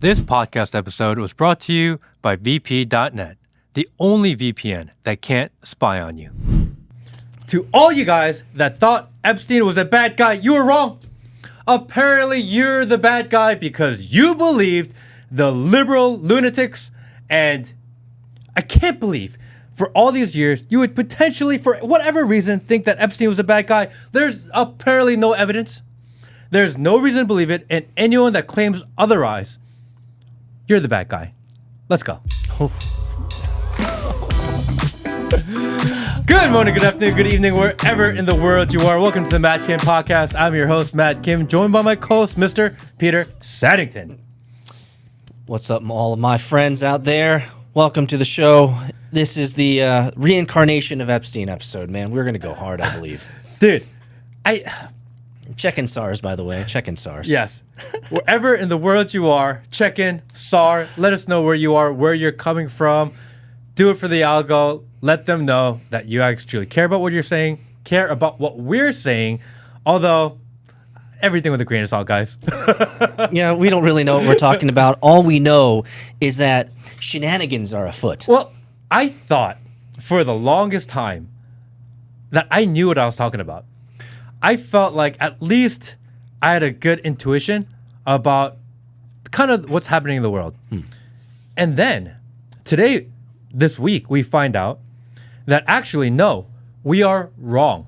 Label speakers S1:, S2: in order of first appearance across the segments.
S1: This podcast episode was brought to you by VP.net, the only VPN that can't spy on you. To all you guys that thought Epstein was a bad guy, you were wrong. Apparently, you're the bad guy because you believed the liberal lunatics, and I can't believe for all these years you would potentially, for whatever reason, think that Epstein was a bad guy. There's apparently no evidence. There's no reason to believe it, and anyone that claims otherwise, you're the bad guy. Let's go. Good morning, good afternoon, good evening, wherever in the world you are. Welcome to the Matt Kim Podcast. I'm your host, Matt Kim, joined by my co-host, Mr. Peter Saddington.
S2: What's up, all of my friends out there? Welcome to the show. This is the reincarnation of Epstein episode, man. We're going to go hard, I believe.
S1: Dude,
S2: Check in SARS, by the way. Check in SARS.
S1: Yes. Wherever in the world you are, check in, SAR. Let us know where you are, where you're coming from. Do it for the algo. Let them know that you actually care about what you're saying, care about what we're saying. Although, everything with a grain of salt, guys.
S2: Yeah, we don't really know what we're talking about. All we know is that shenanigans are afoot.
S1: Well, I thought for the longest time that I knew what I was talking about. I felt like at least I had a good intuition about kind of what's happening in the world. And then today, this week, we find out that actually, no, we are wrong.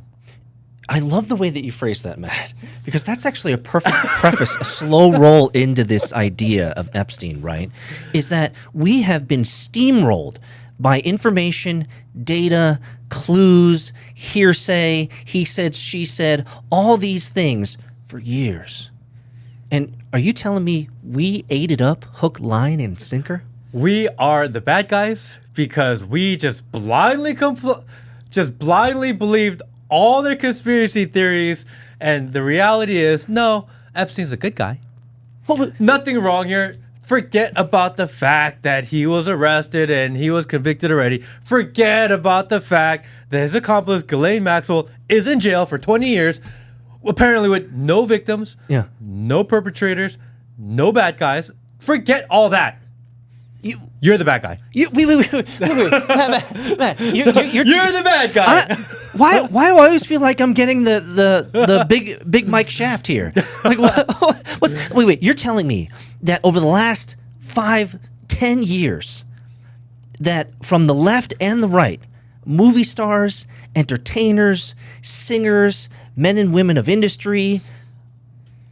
S2: I love the way that you phrase that, Matt, because that's actually a perfect preface, a slow roll into this idea of Epstein, right? Is that we have been steamrolled by information, data, clues, hearsay, he said, she said, all these things for years. And are you telling me we ate it up, hook, line, and sinker?
S1: We are the bad guys because we just blindly believed all their conspiracy theories, and the reality is, no, Epstein's a good guy. Nothing wrong here. Forget about the fact that he was arrested and he was convicted already. Forget about the fact that his accomplice, Ghislaine Maxwell, is in jail for 20 years, apparently with no victims, no perpetrators, no bad guys. Forget all that. You're the bad guy.
S2: Wait. Matt, you're
S1: the bad guy.
S2: Why do I always feel like I'm getting the big Mike Shaft here? Like, wait. You're telling me that over the last 5-10 years, that from the left and the right, movie stars, entertainers, singers, men and women of industry,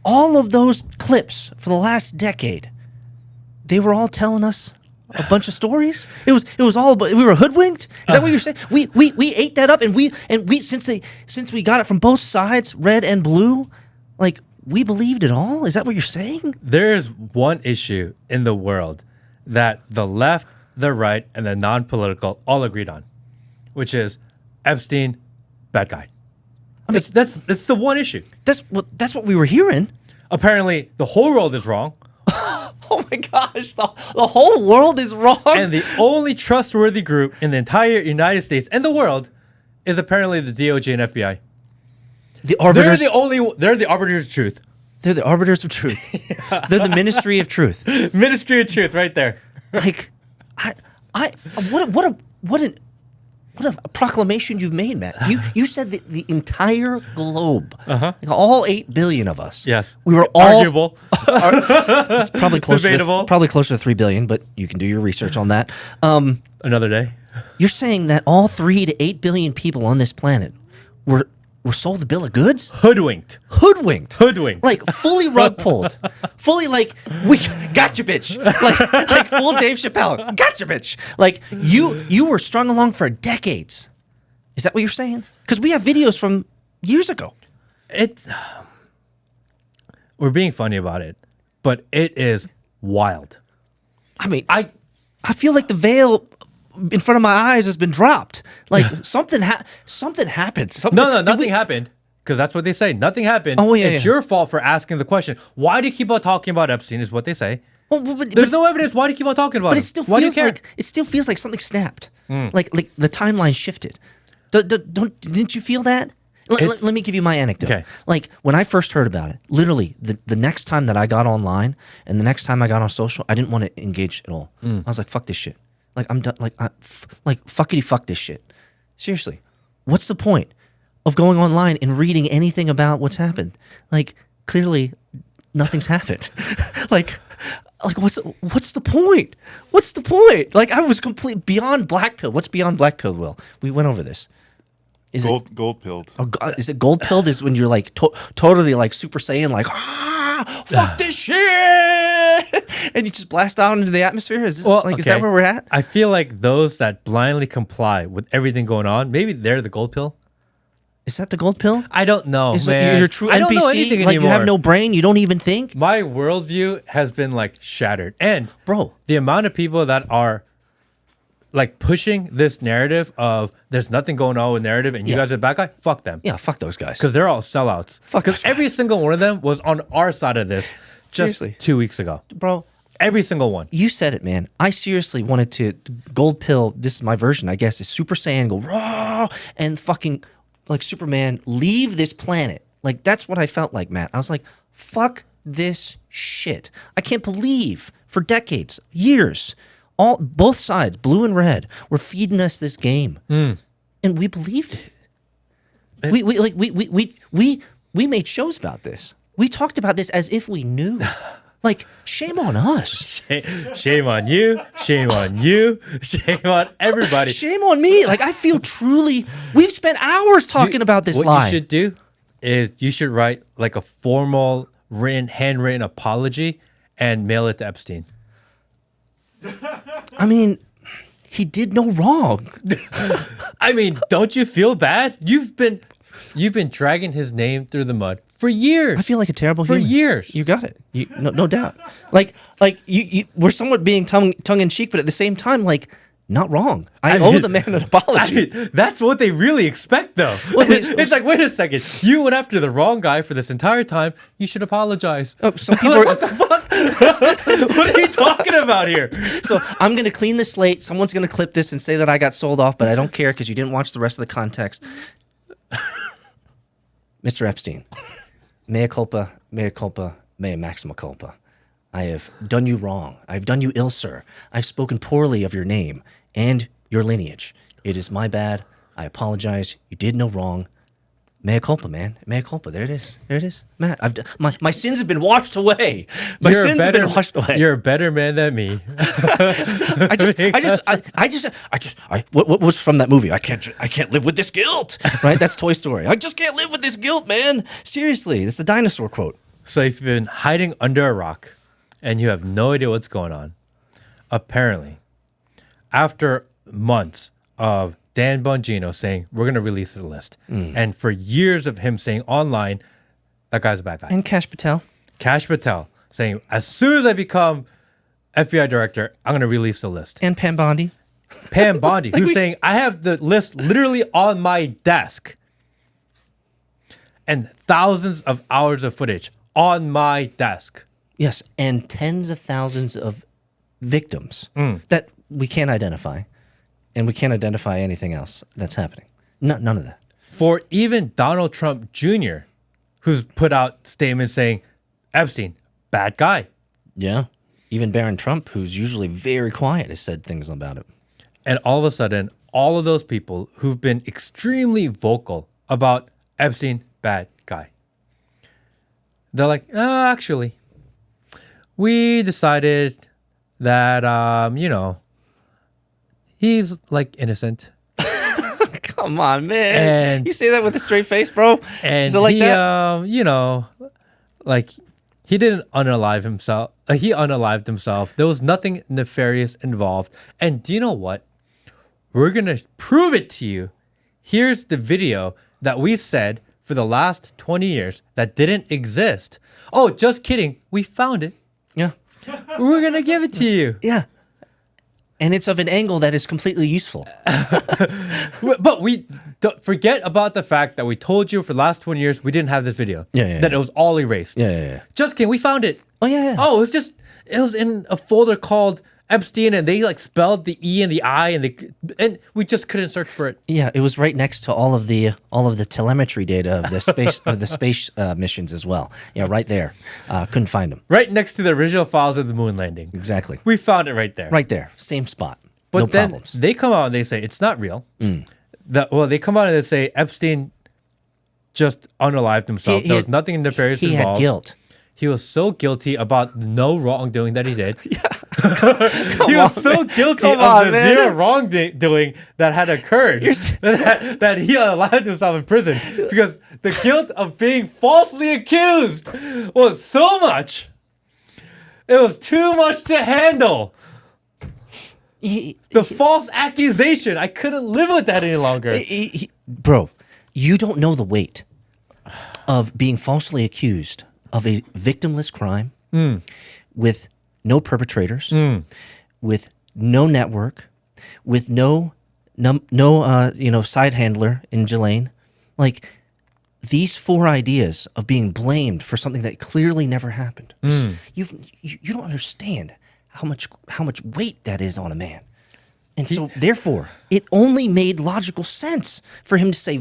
S2: all of those clips for the last decade, they were all telling us a bunch of stories. It was all about, we were hoodwinked. Is that what you're saying? We ate that up, and we since we got it from both sides, red and blue, like we believed it all. Is that what you're saying?
S1: There's one issue in the world that the left, the right, and the non-political all agreed on, which is Epstein, bad guy. I mean, that's the one issue.
S2: That's what we were hearing.
S1: Apparently, the whole world is wrong.
S2: Oh my gosh, the whole world is wrong.
S1: And the only trustworthy group in the entire United States and the world is apparently the DOJ and FBI.
S2: The arbiters.
S1: They're the arbiters of truth.
S2: They're the arbiters of truth. They're the Ministry of Truth.
S1: Ministry of Truth, right there.
S2: Like, what a proclamation you've made, Matt. You said that the entire globe, like all 8 billion of us.
S1: Yes.
S2: We were all
S1: arguable.
S2: It's probably
S1: Debatable.
S2: probably closer to 3 billion, but you can do your research on that.
S1: Another day.
S2: You're saying that all 3 to 8 billion people on this planet were sold a bill of goods?
S1: Hoodwinked.
S2: Like fully rug pulled. Fully like, we gotcha, bitch. Like full Dave Chappelle. Gotcha, bitch. Like you were strung along for decades. Is that what you're saying? Because we have videos from years ago.
S1: We're being funny about it, but it is wild.
S2: I mean, I feel like the veil in front of my eyes has been dropped. Like something happened.
S1: Nothing happened. Because that's what they say. Nothing happened.
S2: Oh, yeah,
S1: it's your fault for asking the question. Why do you keep on talking about Epstein is what they say.
S2: Well,
S1: There's no evidence. Why do you keep on talking about
S2: but
S1: him?
S2: But it still feels like something snapped. Like the timeline shifted. Didn't you feel that? Let me give you my anecdote.
S1: Okay.
S2: Like when I first heard about it, literally the next time that I got online and the next time I got on social, I didn't want to engage at all. I was like, fuck this shit. Like I'm done. Like fuckity fuck this shit. Seriously, what's the point of going online and reading anything about what's happened? Like clearly, nothing's happened. like what's the point? What's the point? Like I was complete beyond black pill. What's beyond black pill? Will we went over this? Is
S3: gold pilled.
S2: Oh, is it gold pilled? Is when you're like totally like Super Saiyan, like fuck this shit, and you just blast out into the atmosphere? Is this, is that where we're at?
S1: I feel like those that blindly comply with everything going on, maybe they're the gold pill.
S2: Is that the gold pill?
S1: I don't know,
S2: Is
S1: man.
S2: You're true NPC?
S1: I don't know anything
S2: like
S1: anymore.
S2: You have no brain. You don't even think.
S1: My worldview has been like shattered, and
S2: bro,
S1: the amount of people that are like pushing this narrative of there's nothing going on with narrative and you guys are the bad guy, fuck them.
S2: Yeah, fuck those guys.
S1: Because they're all sellouts.
S2: Because
S1: every single one of them was on our side of this just
S2: Seriously.
S1: 2 weeks ago.
S2: Bro,
S1: every single one.
S2: You said it, man. I seriously wanted to gold pill. This is my version, I guess. Is Super Saiyan go raw and fucking like Superman leave this planet. Like that's what I felt like, Matt. I was like, fuck this shit. I can't believe for decades, years, both sides, blue and red, were feeding us this game, and we believed it. We made shows about this. We talked about this as if we knew. Like, shame on us.
S1: Shame on you. Shame on you. Shame on everybody.
S2: Shame on me. Like, I feel truly. We've spent hours talking about this lie.
S1: What you should do is you should write like a formal, handwritten apology and mail it to Epstein.
S2: I mean, he did no wrong.
S1: I mean, don't you feel bad? You've been dragging his name through the mud for years.
S2: I feel like a terrible
S1: for
S2: human.
S1: years.
S2: You got it. No doubt. Like we're somewhat being tongue in cheek, but at the same time, like not wrong. I owe the man an apology.
S1: That's what they really expect, though. It's like, wait a second. You went after the wrong guy for this entire time. You should apologize.
S2: Some people
S1: what the fuck? What are you talking about here?
S2: So I'm going to clean the slate. Someone's going to clip this and say that I got sold off, but I don't care because you didn't watch the rest of the context. Mr. Epstein, mea culpa, mea maxima culpa. I have done you wrong. I've done you ill, sir. I've spoken poorly of your name and your lineage. It is my bad. I apologize. You did no wrong. Mea culpa, man. Mea culpa. There it is. There it is. Matt, my sins have been washed away. My sins have been washed away.
S1: You're a better man than me.
S2: What was from that movie? I can't live with this guilt. Right? That's Toy Story. I just can't live with this guilt, man. Seriously, it's a dinosaur quote.
S1: So if you've been hiding under a rock and you have no idea what's going on, apparently, after months of Dan Bongino saying, we're going to release the list. And for years of him saying online, that guy's a bad guy.
S2: And Kash Patel.
S1: Kash Patel saying, as soon as I become FBI director, I'm going to release the list.
S2: And Pam Bondi.
S1: Pam Bondi, who's saying, I have the list literally on my desk. And thousands of hours of footage on my desk.
S2: Yes, and tens of thousands of victims that we can't identify. And we can't identify anything else that's happening. None of that.
S1: For even Donald Trump Jr., who's put out statements saying, Epstein, bad guy.
S2: Yeah. Even Barron Trump, who's usually very quiet, has said things about it.
S1: And all of a sudden, all of those people who've been extremely vocal about Epstein, bad guy, they're like, actually, we decided that, he's like innocent.
S2: Come on, man.
S1: And
S2: you say that with a straight face, bro?
S1: And
S2: Is it like
S1: he,
S2: that?
S1: Like he didn't unalive himself. He unalived himself. There was nothing nefarious involved. And do you know what? We're going to prove it to you. Here's the video that we said for the last 20 years that didn't exist. Oh, just kidding. We found it.
S2: Yeah.
S1: We're going to give it to you.
S2: Yeah. And it's of an angle that is completely useful.
S1: But we don't forget about the fact that we told you for the last 20 years we didn't have this video.
S2: Yeah.
S1: That it was all erased.
S2: Yeah.
S1: Just kidding. We found it.
S2: Oh, yeah.
S1: Oh, it was in a folder called Epstein, and they like spelled the E and the I, and we just couldn't search for it.
S2: Yeah, it was right next to all of the telemetry data of the space missions as well. Yeah, right there. Couldn't find them.
S1: Right next to the original files of the moon landing.
S2: Exactly.
S1: We found it right there.
S2: Right there, same spot.
S1: But
S2: no
S1: then
S2: problems.
S1: they come out and they say it's not real. They come out and they say Epstein just unalived himself. There was nothing nefarious
S2: He
S1: involved.
S2: had guilt.
S1: He was so guilty about no wrongdoing that he did. He was so guilty of the zero wrongdoing that had occurred that he allowed himself in prison because the guilt of being falsely accused was so much. It was too much to handle. The false accusation. I couldn't live with that any longer.
S2: Bro, you don't know the weight of being falsely accused of a victimless crime with no perpetrators, with no network, with no side handler in Ghislaine. Like, these 4 ideas of being blamed for something that clearly never happened. You don't understand how much weight that is on a man. And so, therefore, it only made logical sense for him to say,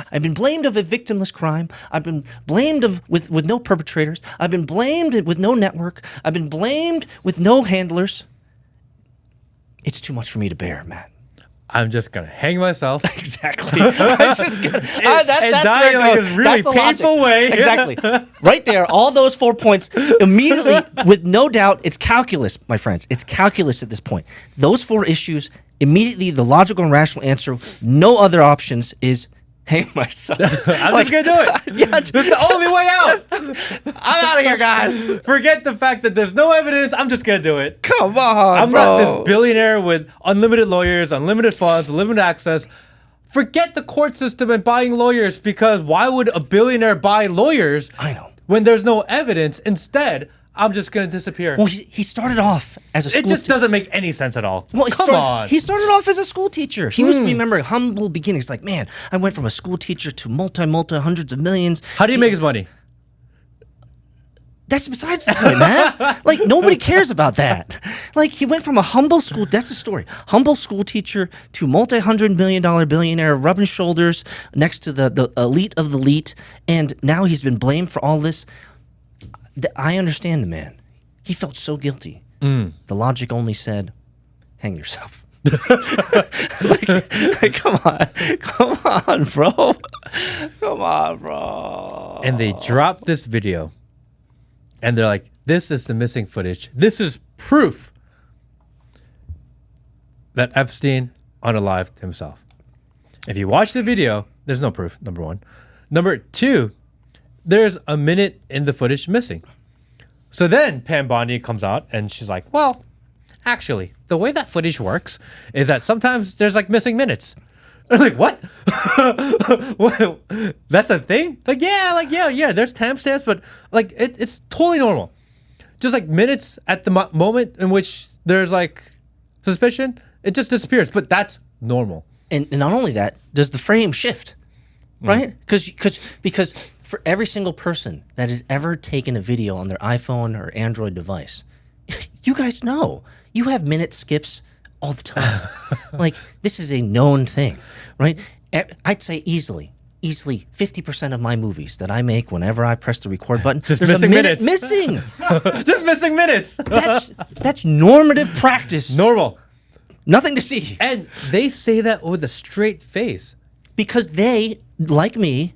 S2: I've been blamed of a victimless crime. I've been blamed with no perpetrators. I've been blamed with no network. I've been blamed with no handlers. It's too much for me to bear, Matt.
S1: I'm just going to hang myself.
S2: Exactly. I'm just gonna, that's
S1: die
S2: where it
S1: in
S2: goes.
S1: a really
S2: That's the
S1: painful
S2: logic.
S1: way.
S2: Exactly. Right there, all those 4 points, immediately, with no doubt, it's calculus, my friends. It's calculus at this point. Those 4 issues, immediately, the logical and rational answer, no other options, is hang myself.
S1: I'm just going to do it.
S2: Yeah,
S1: it's the only way out.
S2: I'm out of here, guys.
S1: Forget the fact that there's no evidence. I'm just going to do it.
S2: Come on,
S1: I'm
S2: bro.
S1: not this billionaire with unlimited lawyers, unlimited funds, unlimited access. Forget the court system and buying lawyers, because why would a billionaire buy lawyers when there's no evidence? Instead, I'm just going to disappear.
S2: Well, he started off as a school
S1: It just doesn't make any sense at all.
S2: Well,
S1: Come on.
S2: He started off as a school teacher. He was remembering humble beginnings. Like, man, I went from a school teacher to multi hundreds of millions.
S1: How do you make his money?
S2: That's besides the point, man. Like, nobody cares about that. Like, he went from a humble school, that's the story, humble school teacher to multi-$100 million billionaire, rubbing shoulders next to the elite of the elite, and now he's been blamed for all this. I understand the man. He felt so guilty. The logic only said, hang yourself. like, come on, bro. Come on, bro.
S1: And they dropped this video. And they're like, this is the missing footage. This is proof that Epstein unalived himself. If you watch the video, there's no proof, number 1. Number 2, there's a minute in the footage missing. So then Pam Bondi comes out and she's like, well, actually, the way that footage works is that sometimes there's like missing minutes. I'm like, what? What? That's a thing? Like, yeah, there's timestamps, but like it's totally normal. Just like minutes at the moment in which there's like suspicion, it just disappears, but that's normal.
S2: And not only that, does the frame shift, right? Because for every single person that has ever taken a video on their iPhone or Android device, you guys know, you have minute skips all the time. Like, this is a known thing, right? I'd say easily 50% of my movies that I make whenever I press the record button,
S1: just
S2: there's
S1: missing
S2: a minute
S1: minutes.
S2: missing.
S1: Just missing minutes.
S2: That's normative practice.
S1: Normal.
S2: Nothing to see.
S1: And they say that with a straight face.
S2: Because they, like me,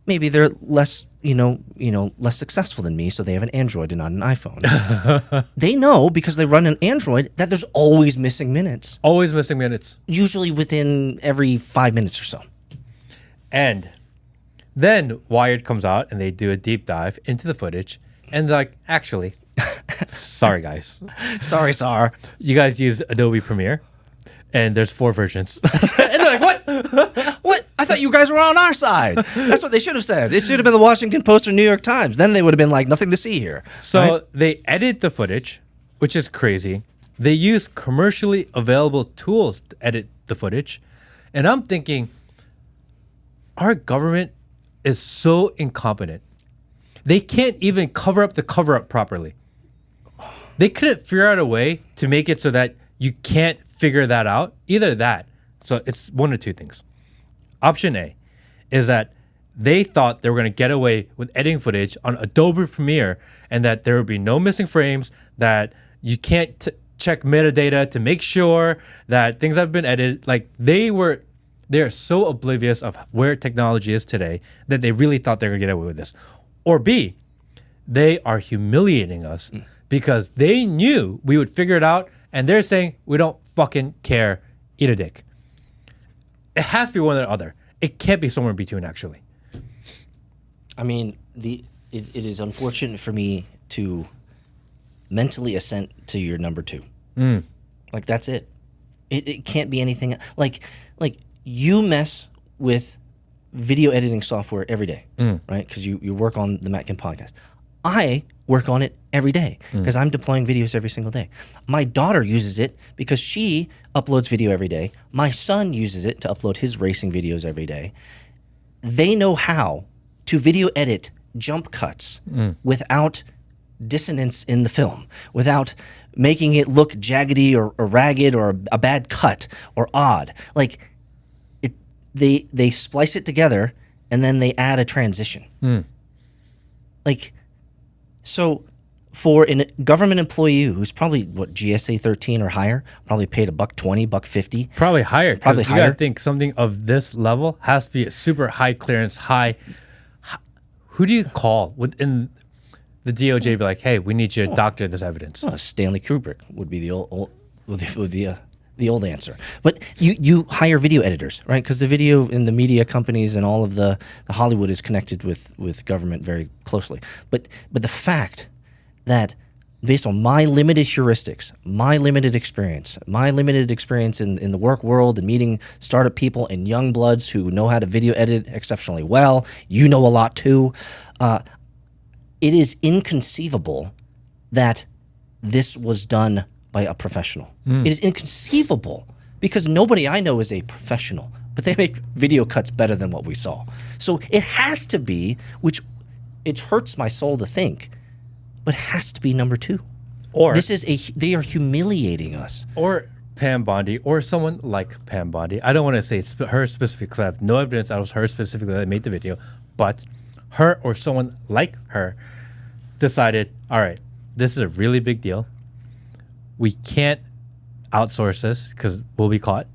S2: maybe they're less, less successful than me, so they have an Android and not an iPhone. They know, because they run an Android, that there's always missing minutes.
S1: Always missing minutes.
S2: Usually within every 5 minutes or so.
S1: And then Wired comes out and they do a deep dive into the footage. And they're like, actually, sorry, guys.
S2: Sorry, Sar.
S1: You guys use Adobe Premiere. And there's 4 versions. And they're like, what?
S2: What? I thought you guys were on our side. That's what they should have said. It should have been the Washington Post or New York Times. Then they would have been like, nothing to see here.
S1: So
S2: right?
S1: They edit the footage, which is crazy. They use commercially available tools to edit the footage. And I'm thinking, our government is so incompetent. They can't even cover up the cover-up properly. they couldn't figure out a way to make it so that you can't figure that out. Either that. So it's one or two things. Option A is that they thought they were going to get away with editing footage on Adobe Premiere and that there would be no missing frames, that you can't check metadata to make sure that things have been edited. Like they're so oblivious of where technology is today that they really thought they were going to get away with this. Or B, they are humiliating us because they knew we would figure it out and they're saying, we don't fucking care, eat a dick. It has to be one or the other. It can't be somewhere in between, actually.
S2: I mean, it is unfortunate for me to mentally assent to your number two. Like, that's it. It can't be anything. Like you mess with video editing software every day, right? Because you work on the Matt Kim podcast. I work on it every day because I'm deploying videos every single day. My daughter uses it because she uploads video every day. My son uses it to upload his racing videos every day. They know how to video edit jump cuts without dissonance in the film, without making it look jaggedy or ragged or a bad cut or odd. Like, they splice it together and then they add a transition. Like, so for a government employee who's probably GSA 13 or higher, probably paid $120, $150.
S1: Probably higher.
S2: Probably
S1: you
S2: higher.
S1: gotta think something of this level has to be a super high clearance, who do you call within the DOJ? Be like, hey, we need you to doctor this evidence.
S2: Stanley Kubrick would be the old answer. But you hire video editors, right? Because the video and the media companies and all of the Hollywood is connected with government very closely. But the fact that based on my limited heuristics, my limited experience in the work world and meeting startup people and young bloods who know how to video edit exceptionally well, you know a lot too, it is inconceivable that this was done by a professional. It is inconceivable because nobody I know is a professional, but they make video cuts better than what we saw. So it has to be, which it hurts my soul to think, but it has to be number two. Or they are humiliating us.
S1: Or Pam Bondi, or someone like Pam Bondi. I don't want to say it's her specifically because I have no evidence that it was her specifically that made the video, but her or someone like her decided, all right, this is a really big deal. We can't outsource this because we'll be caught.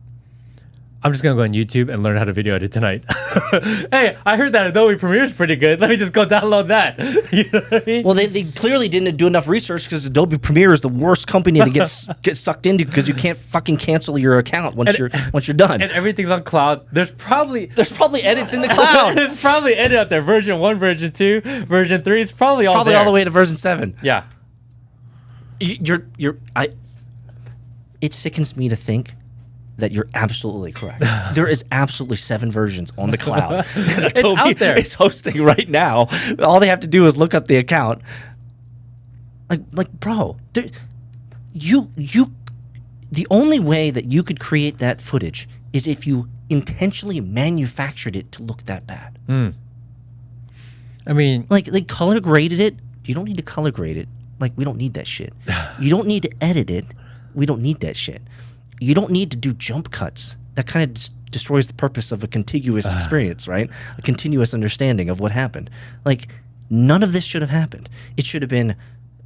S1: I'm just going to go on YouTube and learn how to video edit tonight. Hey, I heard that Adobe Premiere is pretty good. Let me just go download that. You know what I mean?
S2: Well, they clearly didn't do enough research because Adobe Premiere is the worst company to get sucked into because you can't fucking cancel your account once you're done.
S1: And everything's on cloud. There's probably
S2: edits in the cloud.
S1: There's probably edit out there. Version 1, version 2, version 3. It's probably all
S2: probably
S1: there.
S2: All the way to version 7.
S1: Yeah.
S2: It sickens me to think that you're absolutely correct. There is absolutely 7 versions on the cloud that Adobe
S1: out there.
S2: is hosting right now. All they have to do is look up the account. Like, bro, the only way that you could create that footage is if you intentionally manufactured it to look that bad.
S1: I mean,
S2: like they color graded it. You don't need to color grade it. Like, we don't need that shit. You don't need to edit it. We don't need that shit. You don't need to do jump cuts. That kind of destroys the purpose of a contiguous experience, right? A continuous understanding of what happened. Like, none of this should have happened. It should have been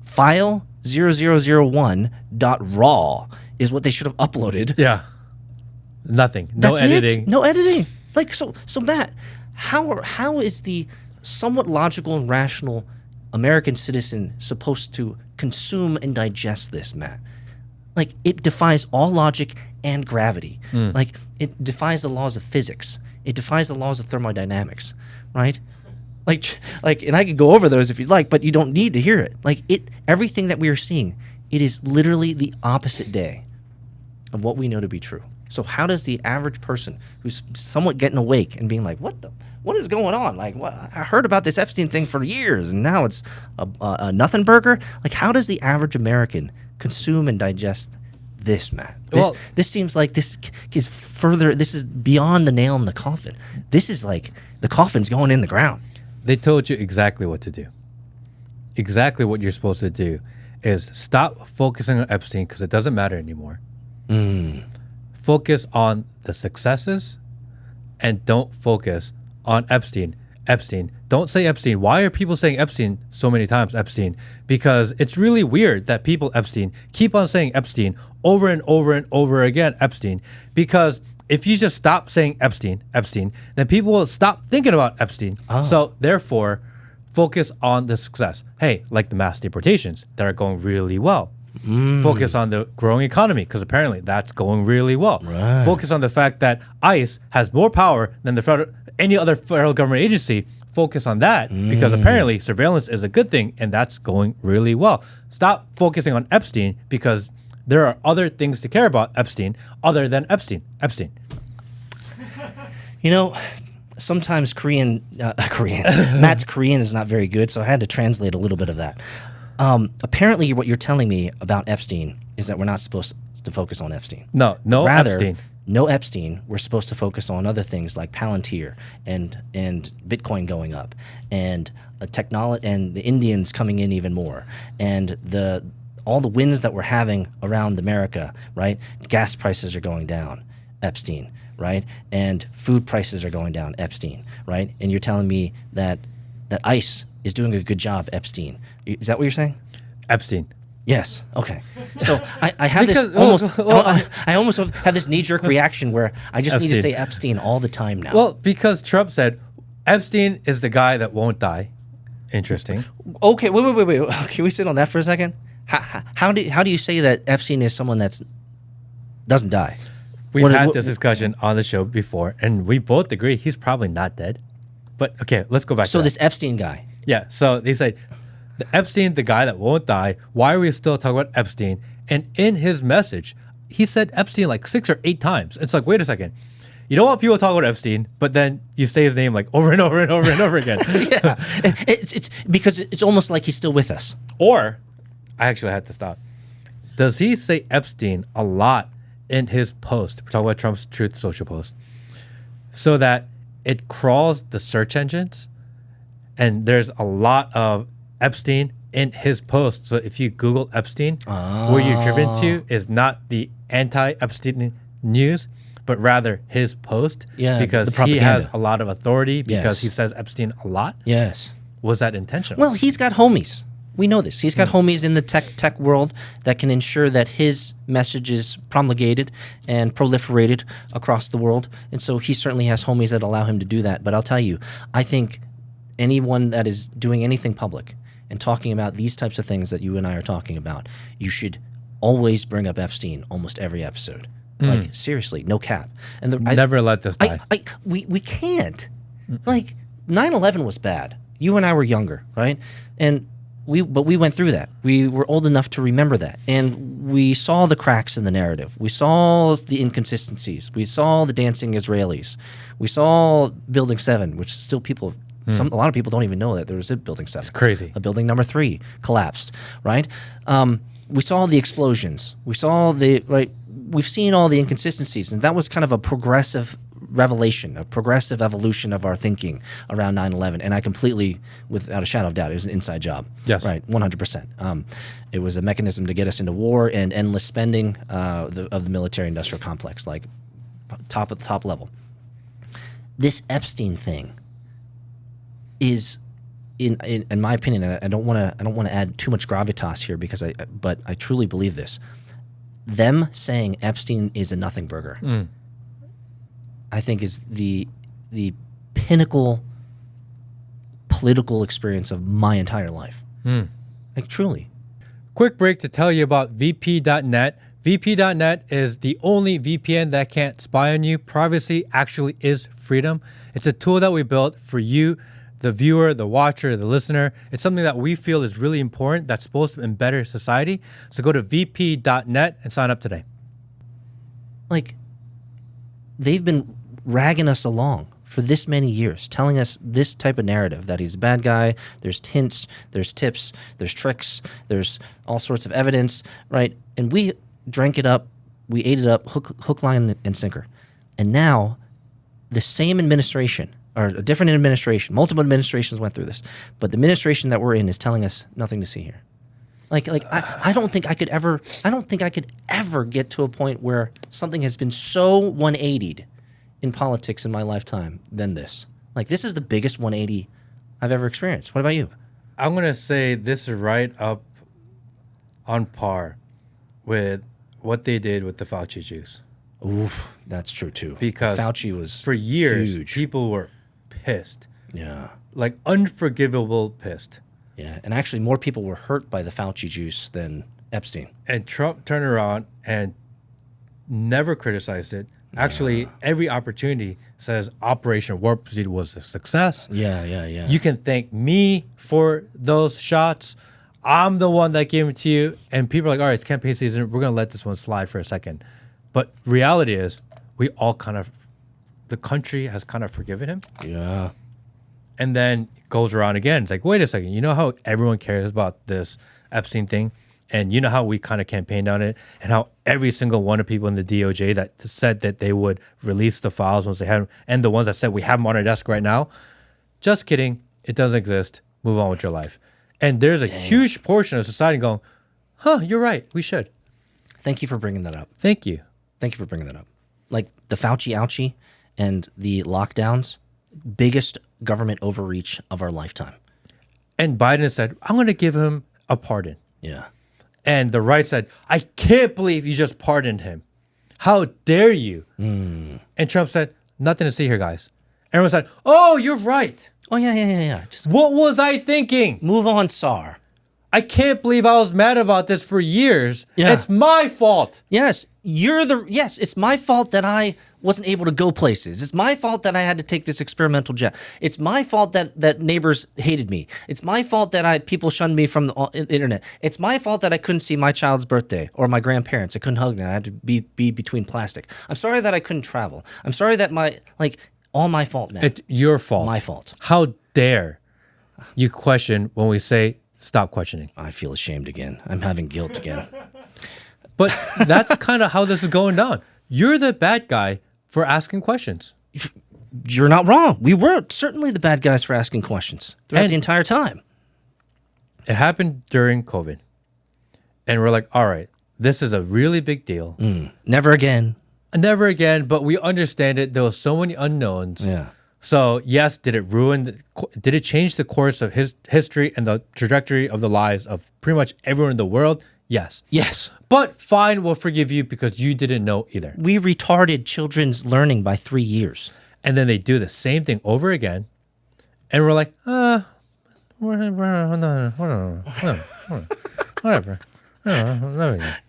S2: file 0001.raw is what they should have uploaded.
S1: Yeah. Nothing. No
S2: That's
S1: editing.
S2: It? No editing. Like, so Matt, how is the somewhat logical and rational American citizen supposed to consume and digest this, Matt? Like, it defies all logic and gravity. Like, it defies the laws of physics. It defies the laws of thermodynamics, right? Like, and I could go over those if you'd like, but you don't need to hear it. Like, everything that we are seeing, it is literally the opposite day of what we know to be true. So how does the average person who's somewhat getting awake and being like, what is going on? Like, I heard about this Epstein thing for years, and now it's a nothing burger. Like, how does the average American consume and digest this, Matt? This seems like this is further. This is beyond the nail in the coffin. This is like the coffin's going in the ground.
S1: They told you exactly what to do, exactly what you're supposed to do, is stop focusing on Epstein because it doesn't matter anymore. Focus on the successes and don't focus on Epstein. Epstein. Don't say Epstein. Why are people saying Epstein so many times, Epstein? Because it's really weird that people, Epstein, keep on saying Epstein over and over and over again, Epstein. Because if you just stop saying Epstein, Epstein, then people will stop thinking about Epstein. So therefore, focus on the success. Hey, like the mass deportations that are going really well. Focus on the growing economy because apparently that's going really well. Focus on the fact that ICE has more power than any other federal government agency. Focus on that because apparently surveillance is a good thing and that's going really well. Stop focusing on Epstein because there are other things to care about Epstein other than Epstein.
S2: You know, sometimes Matt's Korean is not very good, so I had to translate a little bit of that. Apparently, what you're telling me about Epstein is that we're not supposed to focus on Epstein.
S1: No
S2: Rather,
S1: Epstein.
S2: No Epstein. We're supposed to focus on other things like Palantir and Bitcoin going up and technology and the Indians coming in even more and all the wins that we're having around America. Right, gas prices are going down. Epstein. Right, and food prices are going down. Epstein. Right, and you're telling me that ICE is doing a good job. Epstein. Is that what you're saying?
S1: Epstein.
S2: Yes. Okay. So I have I almost have this knee-jerk reaction where I just need to say Epstein all the time now.
S1: Well, because Trump said Epstein is the guy that won't die. Interesting.
S2: Okay. Wait. Can we sit on that for a second? How do you say that Epstein is someone that doesn't die?
S1: We've had this discussion on the show before, and we both agree he's probably not dead. But okay, let's go back.
S2: So
S1: to
S2: this Epstein guy.
S1: Yeah. So they say the Epstein, the guy that won't die. Why are we still talking about Epstein? And in his message, he said Epstein like 6 or 8 times. It's like, wait a second. You don't want people to talk about Epstein, but then you say his name like over and over and over and over again.
S2: Yeah. It's because it's almost like he's still with us.
S1: Or, I actually had to stop. Does he say Epstein a lot in his post? We're talking about Trump's Truth Social post. So that it crawls the search engines and there's a lot of Epstein in his post. So if you Google Epstein, where you're driven to is not the anti-Epstein news, but rather his post.
S2: Yeah,
S1: because he has a lot of authority because he says Epstein a lot.
S2: Yes.
S1: Was that intentional?
S2: Well, he's got homies. We know this. He's got homies in the tech world that can ensure that his message is promulgated and proliferated across the world. And so he certainly has homies that allow him to do that. But I'll tell you, I think anyone that is doing anything public and talking about these types of things that you and I are talking about, you should always bring up Epstein almost every episode. Like, seriously, no cap. And
S1: never let this die.
S2: We can't. Like, 9/11 was bad. You and I were younger, right? And we went through that. We were old enough to remember that. And we saw the cracks in the narrative. We saw the inconsistencies. We saw the dancing Israelis. We saw Building 7, which still people... a lot of people don't even know that there was a Building 7.
S1: It's crazy.
S2: A Building number 3 collapsed, right? We saw the explosions. We saw we've seen all the inconsistencies, and that was kind of a progressive revelation, a progressive evolution of our thinking around 9/11. And I completely, without a shadow of doubt, it was an inside job.
S1: Yes.
S2: Right, 100%. It was a mechanism to get us into war and endless spending of the military-industrial complex, like top level. This Epstein thing is, in my opinion, and I don't want to add too much gravitas here but I truly believe this. Them saying Epstein is a nothing burger, I think is the pinnacle political experience of my entire life. Like, truly.
S1: Quick break to tell you about VP.net. VP.net is the only VPN that can't spy on you. Privacy actually is freedom. It's a tool that we built for you, the viewer, the watcher, the listener. It's something that we feel is really important that's supposed to better society. So go to vp.net and sign up today.
S2: Like, they've been ragging us along for this many years, telling us this type of narrative, that he's a bad guy. There's hints, there's tips, there's tricks, there's all sorts of evidence, right? And we drank it up, we ate it up, hook, line, and sinker. And now, the same administration, or a different administration, multiple administrations went through this, but the administration that we're in is telling us nothing to see here. I don't think I could ever get to a point where something has been so 180'd in politics in my lifetime than this. Like, this is the biggest 180 I've ever experienced. What about you?
S1: I'm going to say this is right up on par with what they did with the Fauci juice.
S2: Oof, that's true too.
S1: Because
S2: Fauci was
S1: for years,
S2: huge.
S1: people were pissed.
S2: Yeah.
S1: Like unforgivable pissed.
S2: Yeah, and actually more people were hurt by the Fauci juice than Epstein.
S1: And Trump turned around and never criticized it. Actually, every opportunity says Operation Warp Speed was a success.
S2: Yeah.
S1: You can thank me for those shots. I'm the one that gave it to you. And people are like, all right, it's campaign season. We're going to let this one slide for a second. But reality is, the country has kind of forgiven him.
S2: Yeah.
S1: And then it goes around again. It's like, wait a second. You know how everyone cares about this Epstein thing? And you know how we kind of campaigned on it, and how every single one of people in the DOJ that said that they would release the files once they had them, and the ones that said we have them on our desk right now. Just kidding. It doesn't exist. Move on with your life. And there's a huge portion of society going, huh, you're right. We should.
S2: Thank you for bringing that up.
S1: Thank you.
S2: Thank you for bringing that up. Like the Fauci ouchie and the lockdowns, biggest government overreach of our lifetime.
S1: And Biden said, I'm going to give him a pardon.
S2: Yeah.
S1: And the right said, I can't believe you just pardoned him. How dare you? And Trump said, nothing to see here, guys. Everyone said, oh, you're right.
S2: Oh, yeah. Just
S1: What was I thinking?
S2: move on, Tsar.
S1: I can't believe I was mad about this for years.
S2: Yeah.
S1: It's my fault.
S2: Yes, it's my fault that I wasn't able to go places. It's my fault that I had to take this experimental jet. It's my fault that neighbors hated me. It's my fault that people shunned me from the internet. It's my fault that I couldn't see my child's birthday or my grandparents. I couldn't hug them. I had to be between plastic. I'm sorry that I couldn't travel. I'm sorry that all my fault now.
S1: It's your fault.
S2: My fault.
S1: How dare you question when we say stop questioning?
S2: I feel ashamed again. I'm having guilt again.
S1: But that's kind of how this is going down. You're the bad guy for asking questions.
S2: You're not wrong. We were certainly the bad guys for asking questions throughout the entire time.
S1: It happened during COVID. And we're like, all right, this is a really big deal.
S2: Never again.
S1: Never again, but we understand it. There were so many unknowns.
S2: Yeah.
S1: So, yes, did it change the course of his history and the trajectory of the lives of pretty much everyone in the world? Yes.
S2: Yes.
S1: But fine, we'll forgive you because you didn't know either.
S2: We retarded children's learning by 3 years.
S1: And then they do the same thing over again. And we're like, whatever.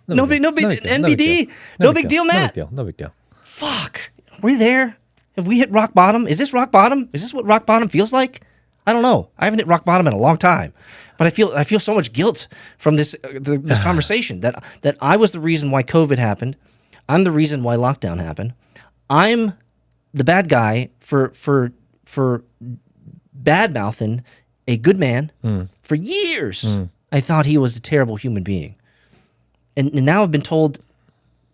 S2: No big NBD. No big deal, Matt.
S1: No big deal.
S2: Fuck. Are we there? Have we hit rock bottom? Is this rock bottom? Is this what rock bottom feels like? I don't know. I haven't hit rock bottom in a long time. But I feel so much guilt from this conversation that I was the reason why COVID happened. I'm the reason why lockdown happened. I'm the bad guy for bad mouthing a good man for years. I thought he was a terrible human being, and now I've been told,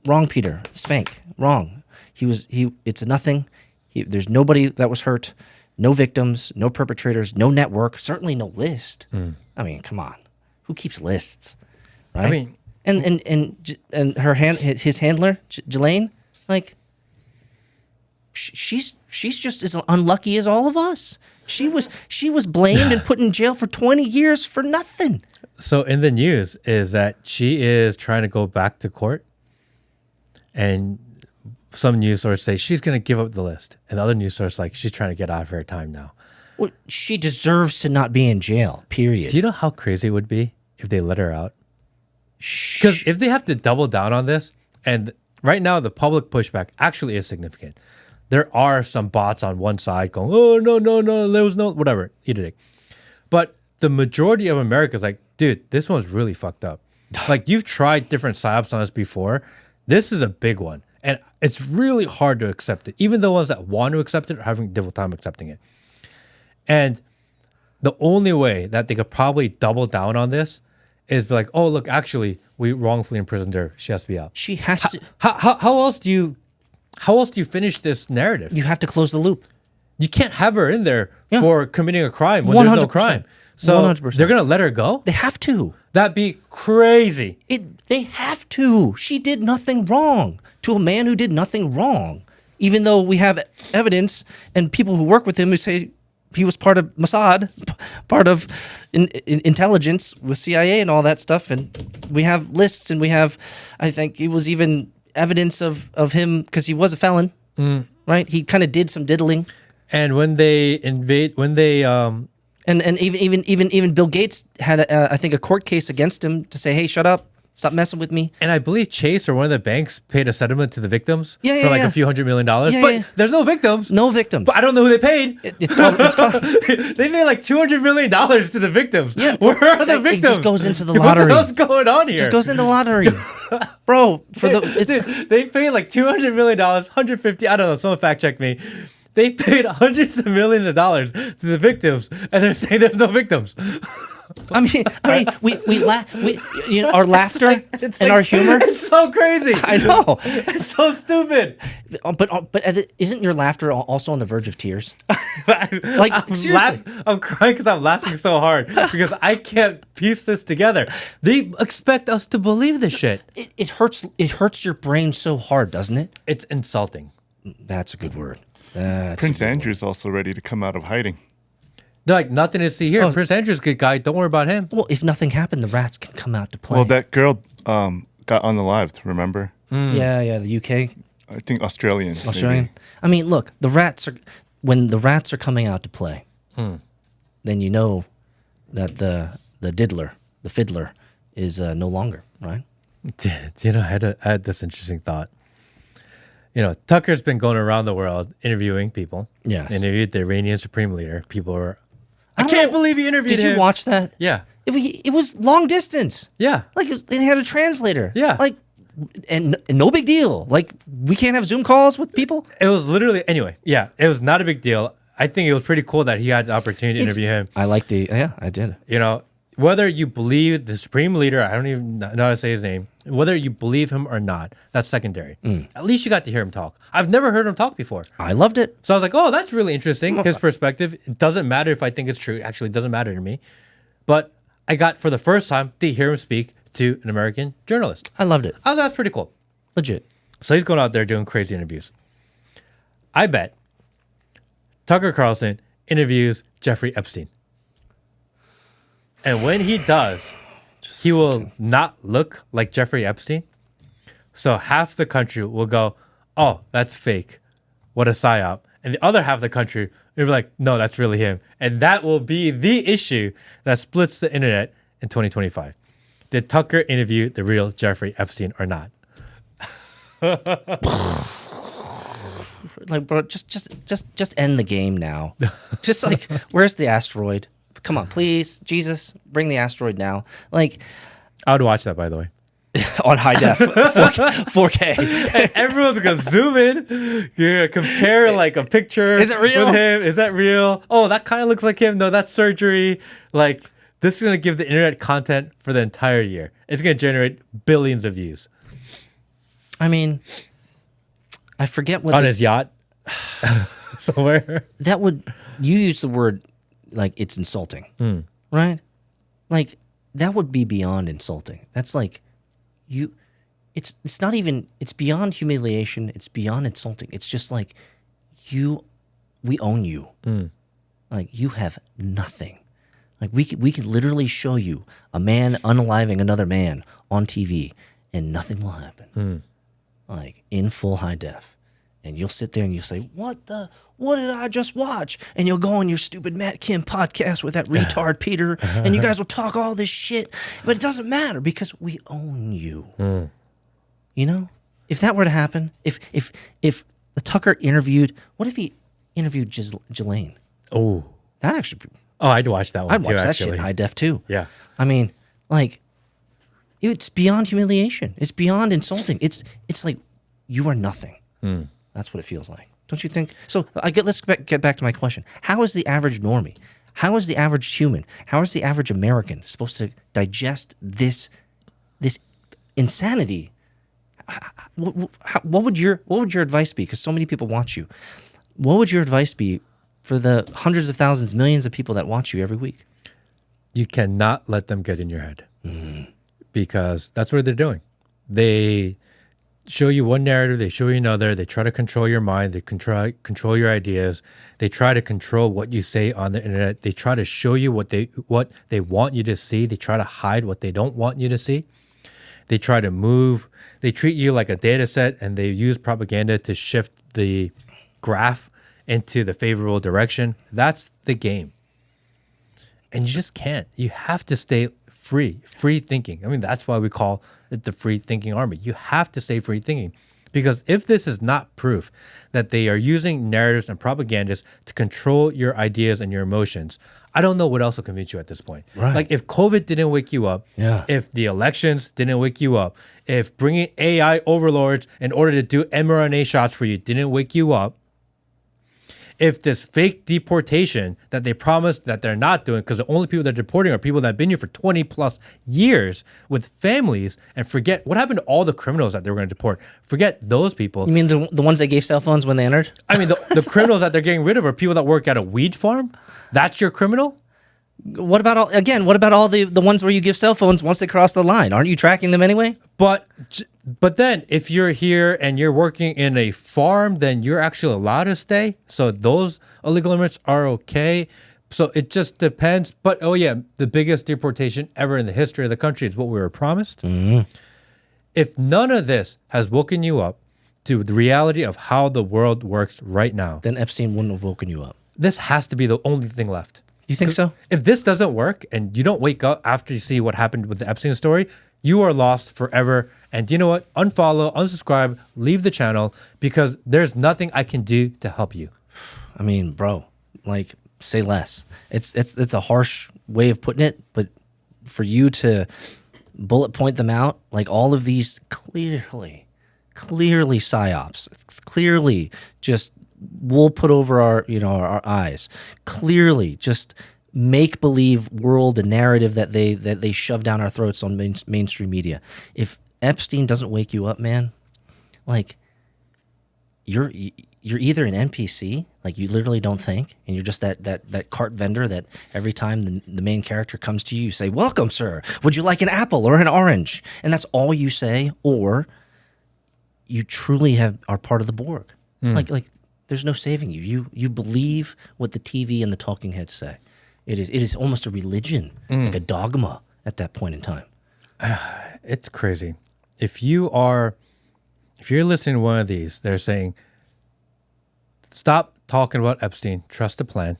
S2: wrong, Peter, spank, wrong. It's nothing. There's nobody that was hurt. No victims, no perpetrators, no network, certainly no list. I mean, come on, who keeps lists, right?
S1: I mean,
S2: and his handler, Jelaine, like, she's just as unlucky as all of us. She was blamed and put in jail for 20 years for nothing.
S1: So in the news is that she is trying to go back to court, and some news sources say she's going to give up the list, and the other news source like she's trying to get out of her time now.
S2: Well, she deserves to not be in jail, period.
S1: Do you know how crazy it would be if they let her out? Because if they have to double down on this, and right now the public pushback actually is significant. There are some bots on one side going, oh, no, there was no, whatever, eat a dick. But the majority of America is like, dude, this one's really fucked up. Like, you've tried different psyops on us before. This is a big one. And it's really hard to accept it. Even the ones that want to accept it are having a difficult time accepting it. And the only way that they could probably double down on this is be like, oh, look, actually, we wrongfully imprisoned her. She has to be out.
S2: She has to.
S1: How else do you finish this narrative?
S2: You have to close the loop.
S1: You can't have her in there
S2: Yeah.
S1: for committing a crime when there's no crime. So
S2: 100%.
S1: they're going to let her go?
S2: They have to.
S1: That'd be crazy.
S2: They have to. She did nothing wrong to a man who did nothing wrong. Even though we have evidence and people who work with him who say he was part of Mossad, part of intelligence with CIA and all that stuff. And we have lists, and we have, I think it was even evidence of him because he was a felon, right? He kind of did some diddling.
S1: And when they and
S2: even Bill Gates had, I think, a court case against him to say, hey, shut up. Stop messing with me.
S1: And I believe Chase or one of the banks paid a settlement to the victims for a few $100 million.
S2: Yeah,
S1: there's no victims.
S2: No victims.
S1: But I don't know who they paid.
S2: It's called
S1: they paid like $200 million to the victims.
S2: Yeah.
S1: Where are the victims?
S2: It just goes into the lottery.
S1: What's going on here?
S2: It just goes into lottery. Bro,
S1: they paid like $200 million, $150, I don't know, someone fact check me. They paid hundreds of millions of dollars to the victims, and they're saying there's no victims.
S2: I mean, we laugh, our laughter and our humor.
S1: It's so crazy.
S2: I know.
S1: It's so stupid.
S2: But isn't your laughter also on the verge of tears?
S1: I'm crying because I'm laughing so hard because I can't piece this together. They expect us to believe this shit.
S2: It hurts. It hurts your brain so hard, doesn't it?
S1: It's insulting.
S2: That's a good word.
S3: Prince Andrew's also ready to come out of hiding.
S1: They're like, nothing to see here.
S2: Oh.
S1: Prince Andrew's a good guy. Don't worry about him.
S2: Well, if nothing happened, the rats can come out to play.
S3: Well, that girl got unalived, remember?
S2: Yeah, the UK.
S3: I think Australian.
S2: Maybe. I mean, look, when the rats are coming out to play, then you know that the diddler, the fiddler, is no longer, right?
S1: You know, I had this interesting thought. You know, Tucker's been going around the world interviewing people.
S2: Yes.
S1: Interviewed the Iranian Supreme Leader. People were, I can't believe he interviewed him.
S2: Did you watch that?
S1: Yeah.
S2: It was long distance.
S1: Yeah.
S2: Like, they had a translator.
S1: Yeah.
S2: Like, and no big deal. Like, we can't have Zoom calls with people.
S1: It was literally, anyway, yeah, it was not a big deal. I think it was pretty cool that he had the opportunity to interview him.
S2: I did.
S1: You know, whether you believe the Supreme Leader, I don't even know how to say his name, whether you believe him or not, that's secondary. At least you got to hear him talk. I've never heard him talk before.
S2: I loved it.
S1: So I was like, oh, that's really interesting. His perspective. It doesn't matter if I think it's true. Actually, it doesn't matter to me. But I got, for the first time, to hear him speak to an American journalist.
S2: I loved it.
S1: Oh, that's pretty cool.
S2: Legit.
S1: So he's going out there doing crazy interviews. I bet Tucker Carlson interviews Jeffrey Epstein. And when he does, he will not look like Jeffrey Epstein. So half the country will go, oh, that's fake. What a psyop. And the other half of the country will be like, no, that's really him. And that will be the issue that splits the internet in 2025. Did Tucker interview the real Jeffrey Epstein or not?
S2: Like, bro, just end the game now. Just like, where's the asteroid? Come on, please, Jesus, bring the asteroid now. Like,
S1: I would watch that, by the way.
S2: on high def, 4K.
S1: And everyone's gonna zoom in. You're gonna compare like a picture.
S2: Is it real?
S1: With him? Is that real? Oh, that kind of looks like him. No, that's surgery. Like, this is gonna give the internet content for the entire year. It's gonna generate billions of views.
S2: I mean, I forget what
S1: on his yacht somewhere.
S2: You use the word like it's insulting, right? Like, that would be beyond insulting. That's like, it's not even, it's beyond humiliation. It's beyond insulting. It's just like, we own you. Like, you have nothing. Like, we could literally show you a man unaliving another man on TV and nothing will happen. Like, in full high def. And you'll sit there and you'll say, what did I just watch? And you'll go on your stupid Matt Kim podcast with that retard Peter, and you guys will talk all this shit. But it doesn't matter because we own you. You know? If that were to happen, if the Tucker interviewed, what if he interviewed Ghislaine?
S1: Oh.
S2: That actually...
S1: Oh, I'd watch that one
S2: I'd
S1: too,
S2: watch that
S1: actually.
S2: shit in high def too.
S1: Yeah.
S2: I mean, like, it's beyond humiliation. It's beyond insulting. It's like, you are nothing. That's what it feels like. Don't you think? So let's get back to my question. How is the average normie? How is the average human? How is the average American supposed to digest this insanity? What would your advice be? Because so many people watch you. What would your advice be for the hundreds of thousands, millions of people that watch you every week?
S1: You cannot let them get in your head. Because that's what they're doing. They show you one narrative, they show you another, they try to control your mind, they control your ideas, they try to control what you say on the internet, they try to show you what they want you to see, they try to hide what they don't want you to see. They try to move, they treat you like a data set, and they use propaganda to shift the graph into the favorable direction. That's the game. And you just can't. You have to stay free thinking. I mean, that's why we call it the free thinking army. You have to stay free thinking, because if this is not proof that they are using narratives and propagandas to control your ideas and your emotions, I don't know what else will convince you at this point.
S2: Right.
S1: Like if COVID didn't wake you up, if the elections didn't wake you up, if bringing AI overlords in order to do mRNA shots for you didn't wake you up, if this fake deportation that they promised that they're not doing, because the only people they're deporting are people that have been here for 20 plus years with families, and forget what happened to all the criminals that they were going to deport. Forget those people.
S2: You mean the ones that gave cell phones when they entered?
S1: I mean, the criminals that they're getting rid of are people that work at a weed farm. That's your criminal?
S2: What about all the ones where you give cell phones once they cross the line? Aren't you tracking them anyway?
S1: But then if you're here and you're working in a farm, then you're actually allowed to stay. So those illegal immigrants are okay. So it just depends. But oh yeah, the biggest deportation ever in the history of the country is what we were promised. If none of this has woken you up to the reality of how the world works right now,
S2: Then Epstein wouldn't have woken you up.
S1: this has to be the only thing left.
S2: You think so?
S1: If this doesn't work and you don't wake up after you see what happened with the Epstein story, you are lost forever. And you know what? Unfollow, unsubscribe, leave the channel, because there's nothing I can do to help you.
S2: I mean, bro, like, say less. It's a harsh way of putting it, but for you to bullet point them out, like all of these clearly psyops, clearly just wool put over our eyes, clearly just make believe world and narrative that they shove down our throats on mainstream media. If Epstein doesn't wake you up, man, like you're either an NPC, like you literally don't think, and you're just that cart vendor that every time the main character comes to you, you say, "Welcome, sir. Would you like an apple or an orange?" And that's all you say, or you truly are part of the Borg. Like there's no saving you. You believe what the TV and the talking heads say. It is almost a religion, like a dogma at that point in time.
S1: It's crazy. If you're listening to one of these, they're saying, stop talking about Epstein, trust the plan.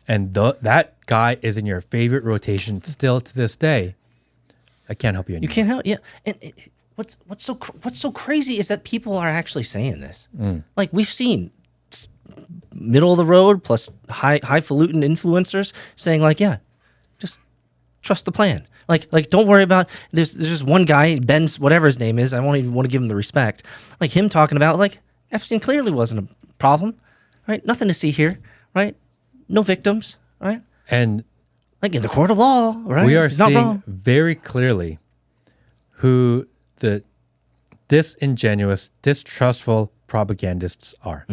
S1: And that guy is in your favorite rotation still to this day. I can't help you anymore.
S2: You can't help, yeah. And what's so crazy is that people are actually saying this. Like we've seen middle of the road plus highfalutin influencers saying like, yeah, just trust the plan. Like don't worry about. There's just one guy, Ben's whatever his name is. I won't even want to give him the respect. Like him talking about like Epstein clearly wasn't a problem, right? Nothing to see here, right? No victims, right?
S1: And
S2: like in the court of law, right?
S1: we are
S2: He's not
S1: seeing
S2: wrong.
S1: very clearly who the disingenuous, distrustful propagandists are.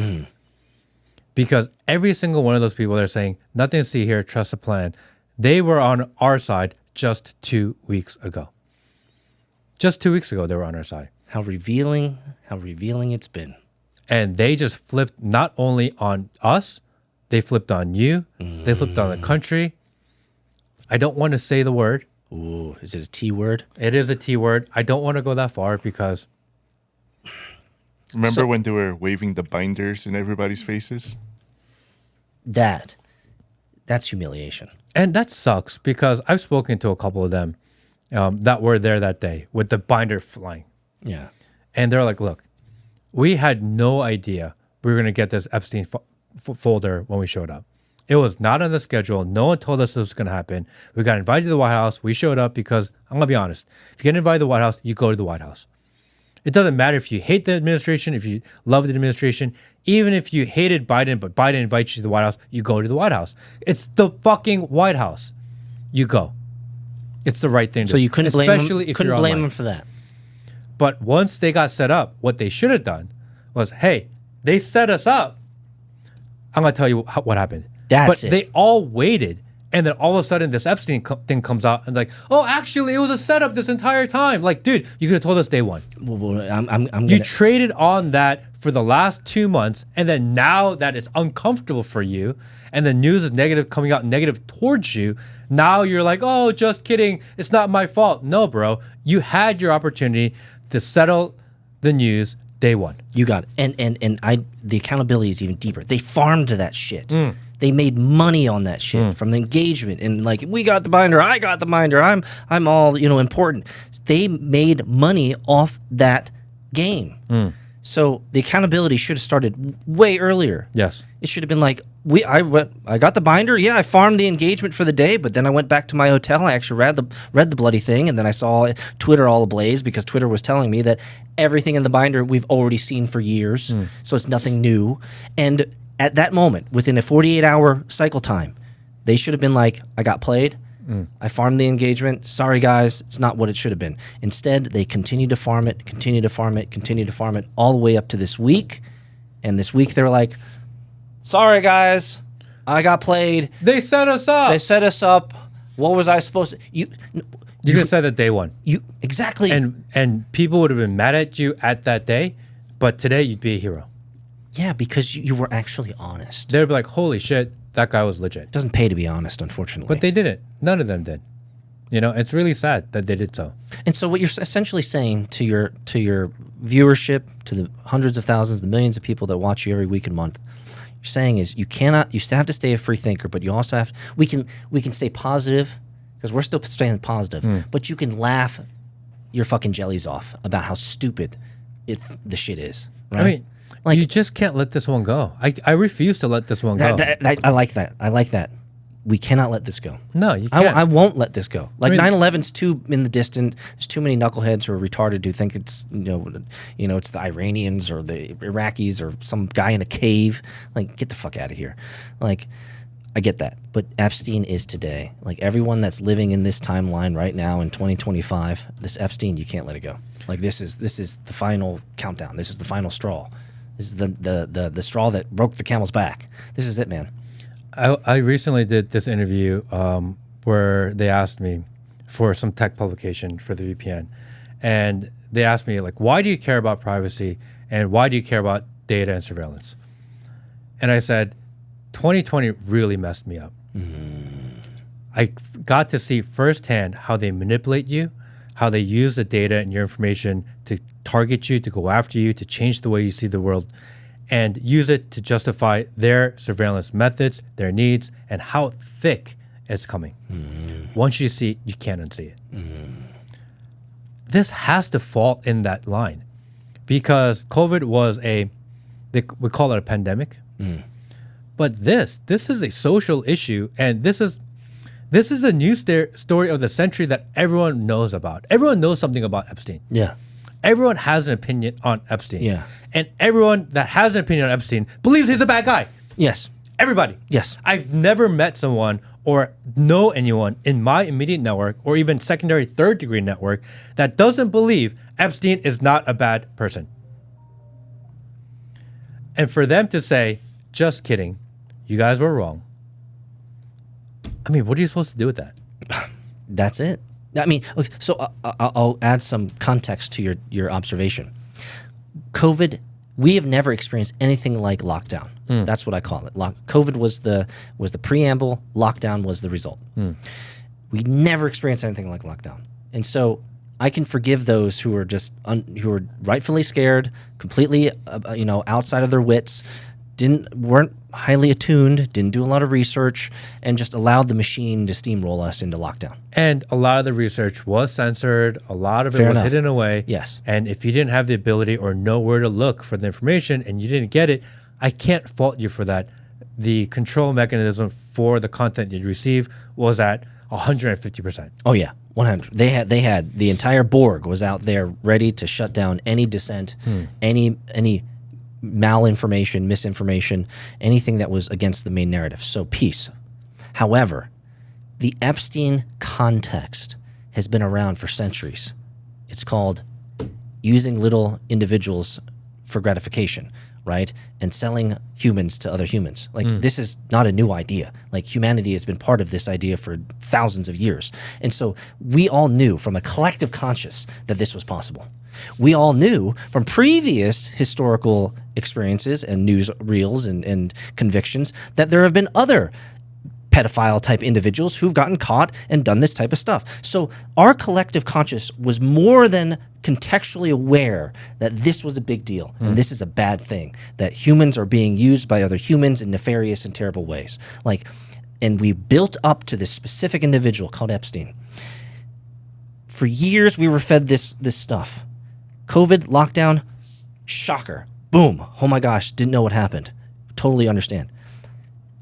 S1: Because every single one of those people that are saying, nothing to see here, trust the plan, they were on our side just 2 weeks ago. Just 2 weeks ago, they were on our side.
S2: How revealing it's been.
S1: And they just flipped not only on us, they flipped on you, they flipped on the country. I don't want to say the word.
S2: Ooh, is it a T word?
S1: It is a T word. I don't want to go that far because...
S3: Remember when they were waving the binders in everybody's faces?
S2: That's humiliation.
S1: And that sucks because I've spoken to a couple of them that were there that day with the binder flying.
S2: Yeah.
S1: And they're like, look, we had no idea we were going to get this Epstein folder when we showed up. It was not on the schedule. No one told us this was going to happen. We got invited to the White House. We showed up because, I'm going to be honest, if you get invited to the White House, you go to the White House. It doesn't matter if you hate the administration, if you love the administration, even if you hated Biden, but Biden invites you to the White House, you go to the White House. It's the fucking White House. You go. It's the right thing to do.
S2: So you couldn't blame
S1: especially
S2: him,
S1: if
S2: couldn't
S1: you're
S2: blame
S1: online.
S2: him for that.
S1: But once they got set up, what they should have done was, hey, they set us up. I'm going to tell you what happened.
S2: That's
S1: but
S2: it.
S1: they all waited And then all of a sudden, this Epstein thing comes out and like, oh, actually, it was a setup this entire time. Like, dude, you could have told us day one.
S2: Well, I'm
S1: You traded on that for the last 2 months, and then now that it's uncomfortable for you, and the news is negative, coming out negative towards you, now you're like, oh, just kidding. It's not my fault. No, bro. You had your opportunity to settle the news day one.
S2: You got it. And the accountability is even deeper. They farmed that shit. They made money on that shit from the engagement and like, we got the binder, I got the binder, I'm all, important. They made money off that game. So the accountability should have started way earlier.
S1: Yes.
S2: It should have been like, I got the binder. Yeah, I farmed the engagement for the day, but then I went back to my hotel. I actually read the bloody thing, and then I saw Twitter all ablaze because Twitter was telling me that everything in the binder we've already seen for years, so it's nothing new. And at that moment, within a 48-hour cycle time, they should have been like, I got played. I farmed the engagement. Sorry, guys, it's not what it should have been. Instead, they continued to farm it, all the way up to this week. And this week, they're like, sorry, guys, I got played.
S1: They set us up.
S2: What was I supposed to?
S1: You could have said that day one.
S2: Exactly.
S1: And people would have been mad at you at that day, but today you'd be a hero.
S2: Yeah, because you were actually honest.
S1: They'd be like, holy shit, that guy was legit.
S2: Doesn't pay to be honest, unfortunately.
S1: But they didn't. None of them did. It's really sad that they did so.
S2: And so what you're essentially saying to your viewership, to the hundreds of thousands, the millions of people that watch you every week and month, you're saying is you still have to stay a free thinker, but you also have, we can stay positive because we're still staying positive, but you can laugh your fucking jellies off about how stupid the shit is. Right?
S1: I mean, like, you just can't let this one go. I refuse to let this one go.
S2: I like that. We cannot let this go.
S1: No, you can't.
S2: I won't let this go. Like 9/11's too in the distant. There's too many knuckleheads who are retarded who think it's it's the Iranians or the Iraqis or some guy in a cave. Like, get the fuck out of here. Like, I get that, but Epstein is today. Like, everyone that's living in this timeline right now in 2025, this Epstein, you can't let it go. Like, this is the final countdown. This is the final straw. This is the straw that broke the camel's back. This is it, man.
S1: I recently did this interview where they asked me for some tech publication for the VPN. And they asked me, like, why do you care about privacy and why do you care about data and surveillance? And I said, 2020 really messed me up. I got to see firsthand how they manipulate you, how they use the data and your information to target you, to go after you, to change the way you see the world, and use it to justify their surveillance methods, their needs, and how thick it's coming. Once you see it, you can't unsee it. This has to fall in that line because COVID was we call it a pandemic, but this is a social issue, and this is a news story of the century that everyone knows about. Everyone knows something about Epstein.
S2: Yeah.
S1: Everyone has an opinion on Epstein.
S2: Yeah.
S1: And everyone that has an opinion on Epstein believes he's a bad guy.
S2: Yes.
S1: Everybody.
S2: Yes.
S1: I've never met someone or know anyone in my immediate network or even secondary, third degree network that doesn't believe Epstein is not a bad person. And for them to say, just kidding, you guys were wrong. I mean, what are you supposed to do with that?
S2: That's it. I mean, okay, so I'll add some context to your observation. COVID, we have never experienced anything like lockdown. That's what I call it. COVID was the preamble. Lockdown was the result. We never experienced anything like lockdown, and so I can forgive those who are just who are rightfully scared, completely outside of their wits, weren't highly attuned, didn't do a lot of research, and just allowed the machine to steamroll us into lockdown.
S1: And a lot of the research was censored. A lot of it was hidden away.
S2: Yes.
S1: And if you didn't have the ability or know where to look for the information and you didn't get it, I can't fault you for that. The control mechanism for the content that you receive was at 150%.
S2: Oh yeah, 100. They had the entire Borg was out there ready to shut down any dissent, any malinformation, misinformation, anything that was against the main narrative. So peace. However, the Epstein context has been around for centuries. It's called using little individuals for gratification, right? And selling humans to other humans. Like, this is not a new idea. Like, humanity has been part of this idea for thousands of years. And so we all knew from a collective conscious that this was possible. We all knew from previous historical experiences and news reels and convictions that there have been other pedophile type individuals who've gotten caught and done this type of stuff. So our collective conscious was more than contextually aware that this was a big deal and this is a bad thing, that humans are being used by other humans in nefarious and terrible ways. Like, and we built up to this specific individual called Epstein. For years we were fed this stuff. COVID, lockdown, shocker, boom, oh my gosh, didn't know what happened. Totally understand.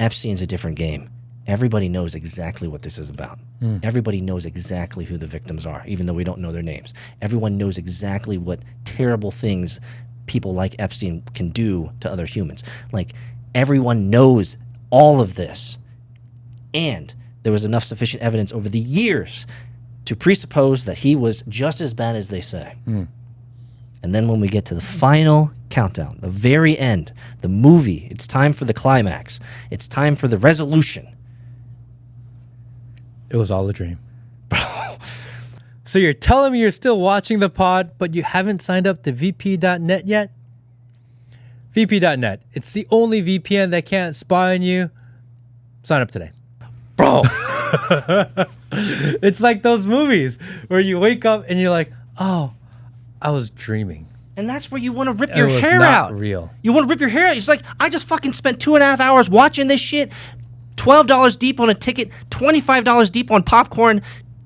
S2: Epstein's a different game. Everybody knows exactly what this is about. Everybody knows exactly who the victims are, even though we don't know their names. Everyone knows exactly what terrible things people like Epstein can do to other humans. Like, everyone knows all of this. And there was enough sufficient evidence over the years to presuppose that he was just as bad as they say. And then when we get to the final countdown, the very end, the movie, it's time for the climax. It's time for the resolution.
S1: It was all a dream. So you're telling me you're still watching the pod, but you haven't signed up to VP.net yet? VP.net. It's the only VPN that can't spy on you. Sign up today.
S2: Bro.
S1: It's like those movies where you wake up and you're like, oh, I was dreaming.
S2: And that's where you want to rip your
S1: was
S2: hair
S1: not
S2: out.
S1: Real.
S2: You want to rip your hair out. It's like, I just fucking spent 2.5 hours watching this shit. $12 deep on a ticket, $25 deep on popcorn,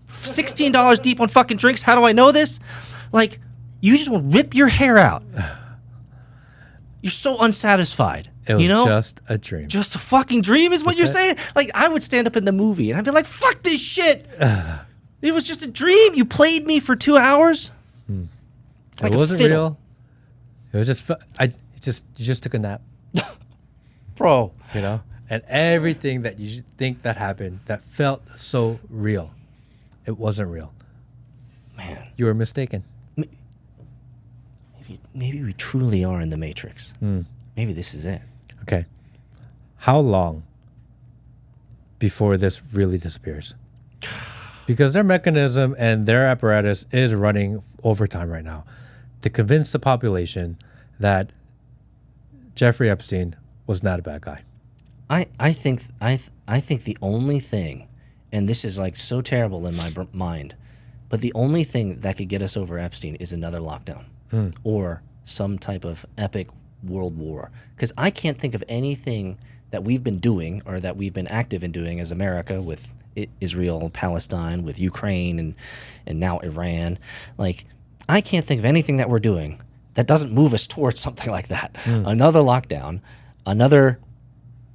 S2: $16 deep on fucking drinks. How do I know this? Like, you just want to rip your hair out. You're so unsatisfied.
S1: It was
S2: you know?
S1: just a dream.
S2: Just a fucking dream is what you're saying? Like, I would stand up in the movie and I'd be like, fuck this shit. It was just a dream. You played me for 2 hours. Like
S1: it wasn't
S2: fiddle.
S1: real. It was just, you just took a nap.
S2: Bro.
S1: You know? And everything that you think that happened that felt so real, it wasn't real.
S2: Man.
S1: You were mistaken.
S2: Maybe we truly are in the Matrix. Maybe this is it.
S1: Okay. How long before this really disappears? Because their mechanism and their apparatus is running overtime right now to convince the population that Jeffrey Epstein was not a bad guy.
S2: I think the only thing, and this is like so terrible in my mind, but the only thing that could get us over Epstein is another lockdown or some type of epic world war. Because I can't think of anything that we've been doing or that we've been active in doing as America with Israel, Palestine, with Ukraine, and now Iran. Like, I can't think of anything that we're doing that doesn't move us towards something like that. Another lockdown, another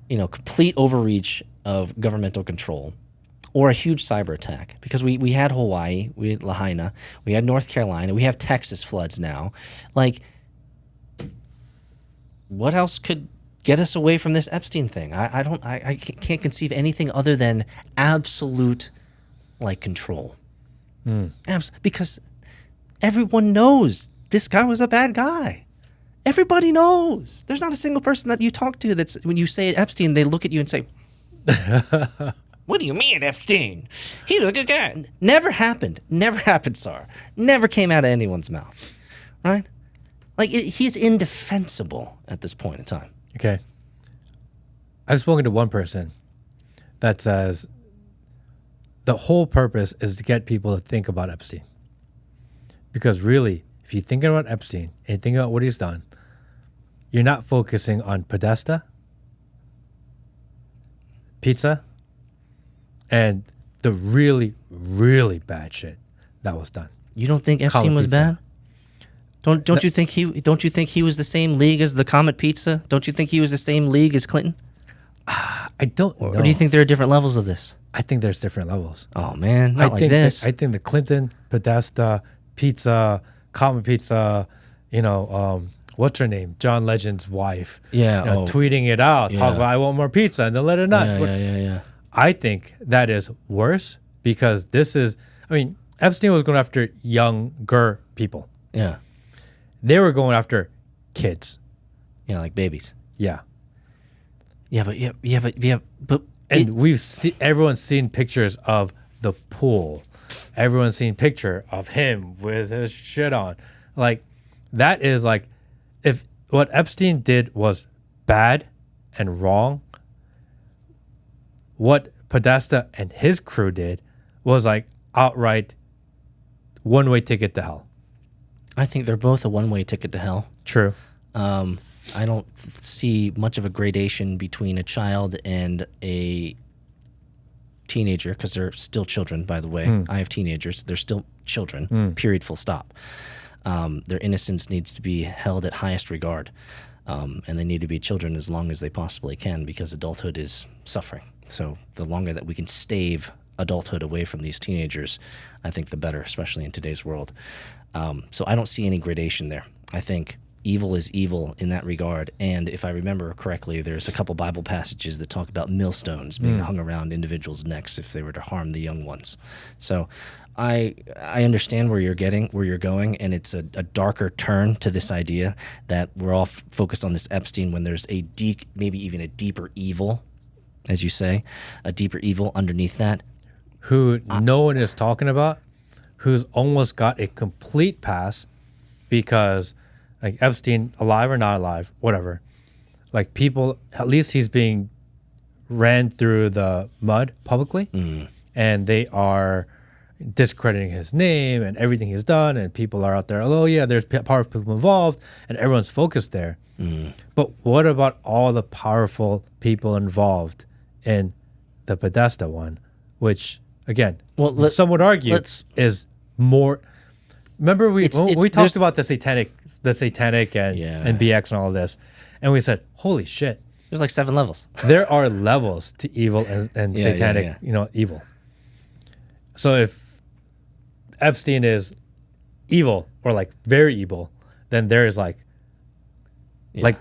S2: complete overreach of governmental control, or a huge cyber attack. Because we had Hawaii, we had Lahaina, we had North Carolina, we have Texas floods now. Like, what else could get us away from this Epstein thing? I can't conceive anything other than absolute, like, control. Because everyone knows this guy was a bad guy. Everybody knows. There's not a single person that you talk to that's, when you say Epstein, they look at you and say, what do you mean, Epstein? He was a good guy. Never happened. Never happened, Sar. Never came out of anyone's mouth. Right? Like, he's indefensible at this point in time.
S1: Okay. I've spoken to one person that says the whole purpose is to get people to think about Epstein. Because really, if you're thinking about Epstein and you think about what he's done, you're not focusing on Podesta, pizza, and the really, really bad shit that was done.
S2: You don't think Epstein
S1: Comet
S2: was
S1: pizza.
S2: bad? Don't you think he was the same league as the Comet Pizza? Don't you think he was the same league as Clinton?
S1: I don't know.
S2: Or do you think there are different levels of this?
S1: I think there's different levels.
S2: Oh man, not like this.
S1: I think the Clinton, Podesta, pizza, Comet Pizza, what's her name? John Legend's wife.
S2: Yeah.
S1: Tweeting it out, talk about I want more pizza, and then let her not.
S2: Yeah.
S1: I think that is worse because Epstein was going after younger people.
S2: Yeah.
S1: They were going after kids.
S2: Yeah, like babies.
S1: Yeah.
S2: But
S1: And everyone's seen pictures of the pool. Everyone's seen picture of him with his shit on. Like, that is like, if what Epstein did was bad and wrong, what Podesta and his crew did was like outright one-way ticket to hell.
S2: I think they're both a one-way ticket to hell.
S1: True.
S2: I don't see much of a gradation between a child and a teenager, because they're still children, by the way. I have teenagers. They're still children, period, full stop. Their innocence needs to be held at highest regard. And they need to be children as long as they possibly can, because adulthood is suffering. So the longer that we can stave adulthood away from these teenagers, I think the better, especially in today's world. So I don't see any gradation there. I think evil is evil in that regard. And if I remember correctly, there's a couple Bible passages that talk about millstones being hung around individuals' necks if they were to harm the young ones. So I understand where you're going, and it's a darker turn to this idea that we're all focused on this Epstein when there's maybe even a deeper evil, as you say, a deeper evil underneath that.
S1: Who no one is talking about, who's almost got a complete pass because, like, Epstein, alive or not alive, whatever, like, people, at least he's being ran through the mud publicly, and they are discrediting his name and everything he's done, and people are out there, oh yeah, there's powerful people involved, and everyone's focused there. But what about all the powerful people involved in the Podesta one, which, again, some would argue is more. Remember we talked about the satanic and BX and all of this, and we said, holy shit,
S2: there's like 7 levels.
S1: There are levels to evil and satanic, evil. So if Epstein is evil or like very evil, then there is like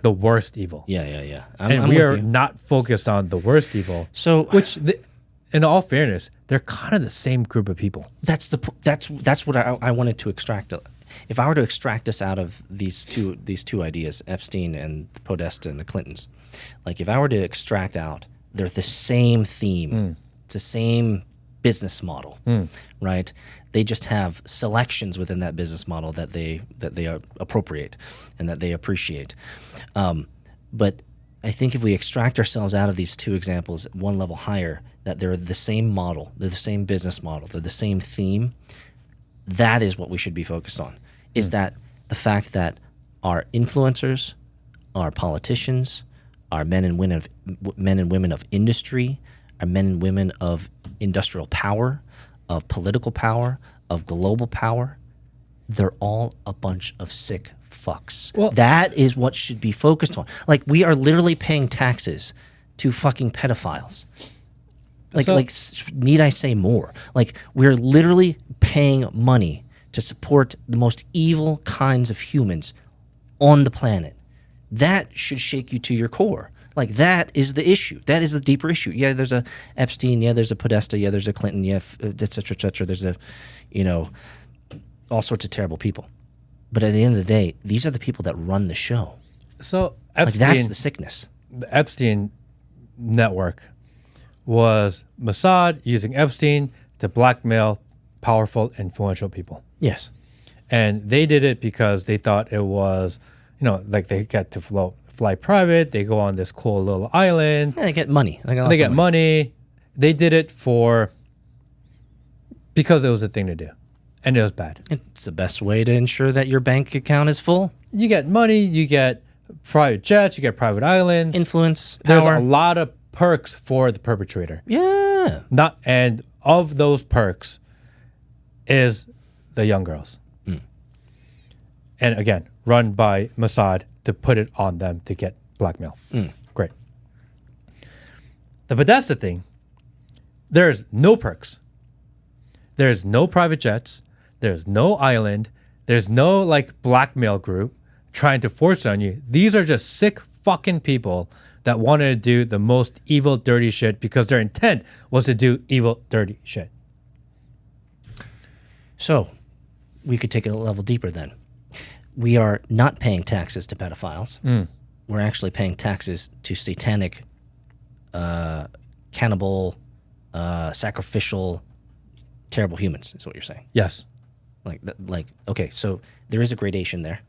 S1: the worst evil.
S2: Yeah.
S1: And we are not focused on the worst evil.
S2: So,
S1: in all fairness, they're kind of the same group of people.
S2: That's what I wanted to extract. If I were to extract us out of these two ideas, Epstein and Podesta and the Clintons, like if I were to extract out, they're the same theme. It's the same business model, right? They just have selections within that business model that they appropriate and that they appreciate. But I think if we extract ourselves out of these two examples one level higher, that they're the same model, they're the same business model, they're the same theme, that is what we should be focused on. Is that the fact that our influencers, our politicians, our men and women of industry, our men and women of industrial power, of political power, of global power, they're all a bunch of sick fucks. Well, that is what should be focused on. Like, we are literally paying taxes to fucking pedophiles. Need I say more? Like, we're literally paying money to support the most evil kinds of humans on the planet. That should shake you to your core. Like, that is the issue. That is the deeper issue. Yeah, there's a Epstein. Yeah, there's a Podesta. Yeah, there's a Clinton. Yeah, et cetera, et cetera. There's all sorts of terrible people. But at the end of the day, these are the people that run the show.
S1: So Epstein,
S2: that's the sickness.
S1: The Epstein network was Mossad using Epstein to blackmail powerful, influential people.
S2: Yes.
S1: And they did it because they thought it was, like they get to fly private. They go on this cool little island.
S2: Yeah, they get money.
S1: They get money. They did it because it was a thing to do. And it was bad.
S2: It's the best way to ensure that your bank account is full.
S1: You get money. You get private jets. You get private islands.
S2: Influence, power.
S1: There's a lot of perks for the perpetrator.
S2: Yeah.
S1: And of those perks is the young girls. And again, run by Mossad to put it on them to get blackmail. Great. The Podesta thing, there's no perks. There's no private jets. There's no island. There's no blackmail group trying to force it on you. These are just sick fucking people that wanted to do the most evil, dirty shit because their intent was to do evil, dirty shit.
S2: So, we could take it a level deeper then. We are not paying taxes to pedophiles. we're actually paying taxes to satanic, cannibal, sacrificial, terrible humans. Is what you're saying?
S1: Yes.
S2: Okay, so there is a gradation there,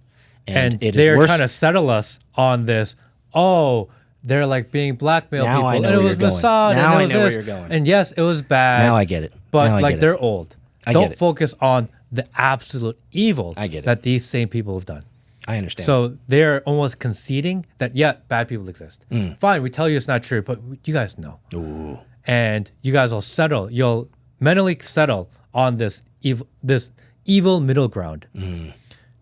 S1: And
S2: it is
S1: they're
S2: worse.
S1: trying to settle us on this. Oh, they're like being blackmailed
S2: Now
S1: people.
S2: I know
S1: and it
S2: where
S1: was
S2: you're going.
S1: Mossad.
S2: Now
S1: and
S2: I
S1: it was
S2: know where
S1: this.
S2: you're going.
S1: And yes, it was bad.
S2: Now I get it.
S1: But
S2: Now I
S1: like
S2: get it.
S1: they're old.
S2: I
S1: Don't
S2: get it.
S1: focus on the absolute evil
S2: I get it.
S1: that these same people have done.
S2: I understand.
S1: So they're almost conceding that, yeah, bad people exist. Fine, we tell you it's not true, but you guys know.
S2: Ooh.
S1: And you guys will settle. You'll mentally settle on this evil middle ground,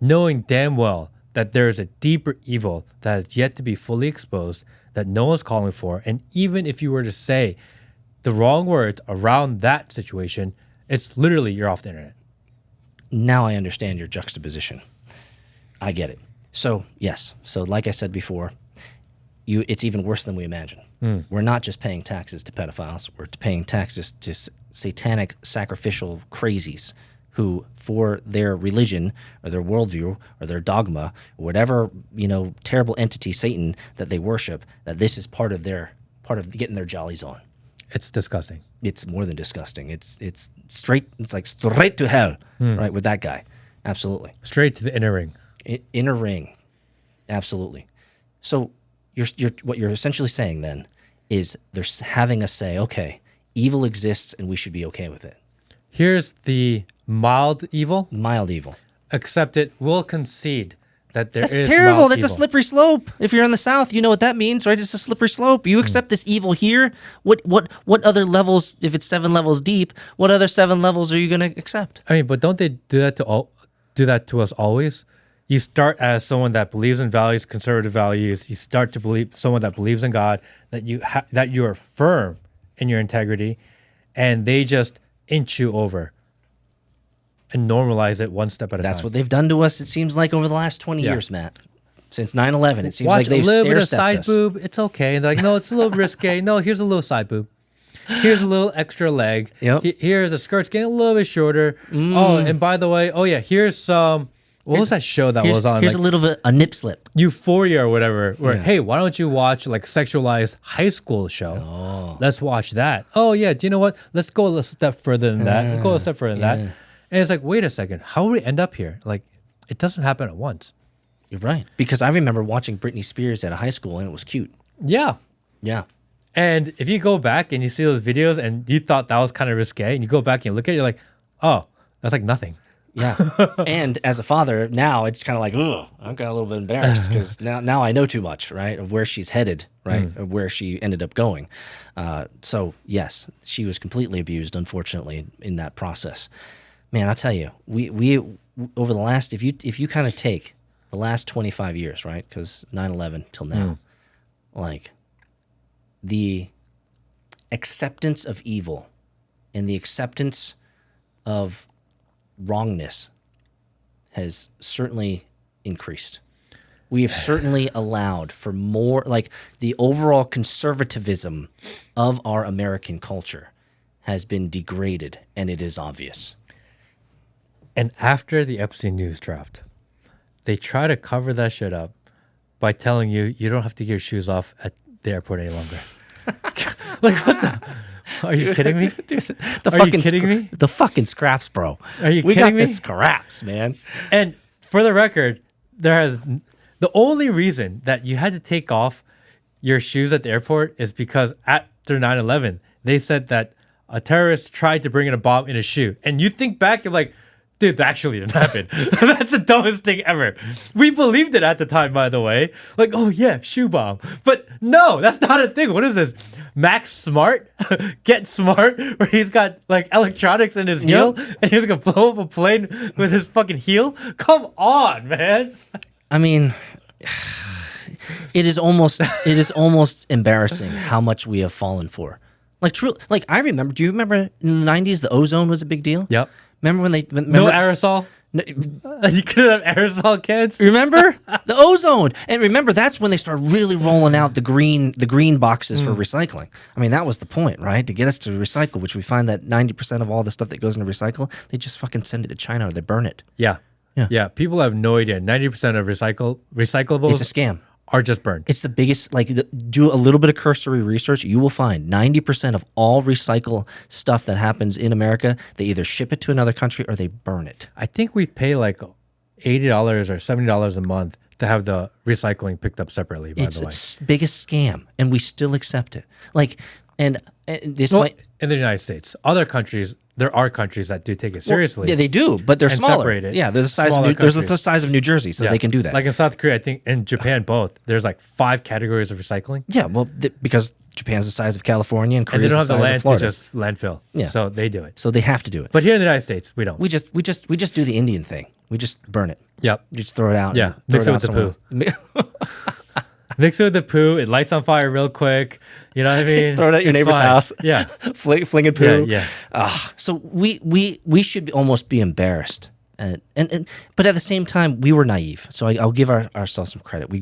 S1: knowing damn well that there is a deeper evil that has yet to be fully exposed, that no one's calling for. And even if you were to say the wrong words around that situation, it's literally you're off the internet.
S2: Now I understand your juxtaposition. I get it. So, yes. So, like I said before, it's even worse than we imagine. We're not just paying taxes to pedophiles. We're paying taxes to satanic sacrificial crazies who, for their religion or their worldview or their dogma, or whatever, terrible entity, Satan, that they worship, that this is part of getting their jollies on.
S1: It's disgusting.
S2: It's more than disgusting. It's straight. It's like straight to hell, right? With that guy, absolutely.
S1: Straight to the inner ring.
S2: Inner ring, absolutely. So what you're essentially saying then is they're having us say, okay, evil exists and we should be okay with it.
S1: Here's the mild evil.
S2: Mild evil.
S1: Except it will concede that there is
S2: That's terrible.
S1: mild
S2: That's a
S1: evil.
S2: slippery slope. If you're in the South, you know what that means, right? It's a slippery slope. You accept this evil here. What other levels? If it's 7 levels deep, what other 7 levels are you going to accept?
S1: I mean, but don't they do that to us always? You start as someone that believes in values, conservative values. You start to believe someone that believes in God, that you are firm in your integrity, and they just inch you over and normalize it one step at a time.
S2: That's what they've done to us. It seems like over the last 20 years, Matt. Since 9/11, it seems
S1: Watch
S2: like they've
S1: a little bit of
S2: stair-stepped
S1: side
S2: us.
S1: boob. It's okay. And they're like, no, it's a little risque. No, here's a little side boob. Here's a little extra leg.
S2: Yep.
S1: Here's the skirt's getting a little bit shorter. Oh, and by the way, here's some. What was that show that was on?
S2: Here's
S1: like,
S2: a little bit a nip slip.
S1: Euphoria or whatever. Where
S2: Yeah.
S1: hey, why don't you watch like sexualized high school show?
S2: Oh.
S1: Let's watch that. Oh yeah, do you know what? Let's go a step further than that. Let's go a step further than that. And it's like, wait a second, how would we end up here? Like, it doesn't happen at once.
S2: You're right. Because I remember watching Britney Spears at a high school and it was cute.
S1: Yeah.
S2: Yeah.
S1: And if you go back and you see those videos and you thought that was kind of risque, and you go back and you look at it, you're like, oh, that's like nothing.
S2: Yeah. And as a father, now it's kind of like, ugh, I got a little bit embarrassed because now I know too much, right, of where she's headed, right, of where she ended up going. So, yes, she was completely abused, unfortunately, in that process. Man, I'll tell you, we over the last, if you kind of take the last 25 years, right, because 9/11 till now, like the acceptance of evil and the acceptance of wrongness has certainly increased. We have certainly allowed for more, like the overall conservatism of our American culture has been degraded, and it is obvious.
S1: And after the Epstein news dropped, they try to cover that shit up by telling you don't have to get your shoes off at the airport any longer. Like, what the? Are you kidding me?
S2: Dude,
S1: Are you kidding me?
S2: The fucking scraps, bro.
S1: Are you
S2: we
S1: kidding
S2: got
S1: me?
S2: the scraps, man.
S1: And for the record, the only reason that you had to take off your shoes at the airport is because after 9/11, they said that a terrorist tried to bring in a bomb in a shoe. And you think back, you're like, dude, that actually didn't happen. That's the dumbest thing ever. We believed it at the time, by the way. Like, oh yeah, shoe bomb. But no, that's not a thing. What is this? Max Smart? Get Smart? Where he's got like electronics in his heel and he's gonna blow up a plane with his fucking heel? Come on, man.
S2: I mean, it is almost embarrassing how much we have fallen for. Like true, like I remember. Do you remember in the 90s the ozone was a big deal?
S1: Yep.
S2: Remember when they
S1: No aerosol? You couldn't have aerosol cans?
S2: Remember the ozone, and remember that's when they started really rolling out the green boxes for recycling. I mean, that was the point, right? To get us to recycle, which we find that 90% of all the stuff that goes into recycle, they just fucking send it to China or they burn it.
S1: Yeah.
S2: Yeah.
S1: Yeah. People have no idea. 90% of recyclables
S2: It's a scam.
S1: are just burned.
S2: It's the biggest, do a little bit of cursory research. You will find 90% of all recycle stuff that happens in America, they either ship it to another country or they burn it.
S1: I think we pay like $80 or $70 a month to have the recycling picked up separately, by the way.
S2: It's the biggest scam, and we still accept it. And this
S1: Well,
S2: might...
S1: in the United States. Other countries, there are countries that do take it seriously.
S2: Yeah, they do, but they're
S1: and
S2: smaller.
S1: separate it.
S2: Yeah, they're the size
S1: Smaller
S2: of they're the
S1: countries.
S2: size of New Jersey, so
S1: Yeah.
S2: they can do that.
S1: Like in South Korea, I think in Japan both, there's like 5 categories of recycling.
S2: Yeah, well, because Japan's the size of California and
S1: And
S2: Korea's
S1: they don't
S2: the
S1: have the
S2: size
S1: land
S2: of
S1: to
S2: Florida.
S1: just landfill.
S2: Yeah.
S1: So they do it.
S2: So they have to do it.
S1: But here in the United States, we don't.
S2: We just do the Indian thing. We just burn it.
S1: Yep.
S2: You just throw it out.
S1: Yeah,
S2: and throw
S1: mix it with
S2: the
S1: the Mix it with the poo. It lights on fire real quick. You know what I mean?
S2: Throw it at your
S1: It's
S2: neighbor's
S1: fine.
S2: house.
S1: Yeah.
S2: Flinging poo.
S1: Yeah.
S2: So we should almost be embarrassed. But at the same time, we were naive. So I'll give ourselves some credit. We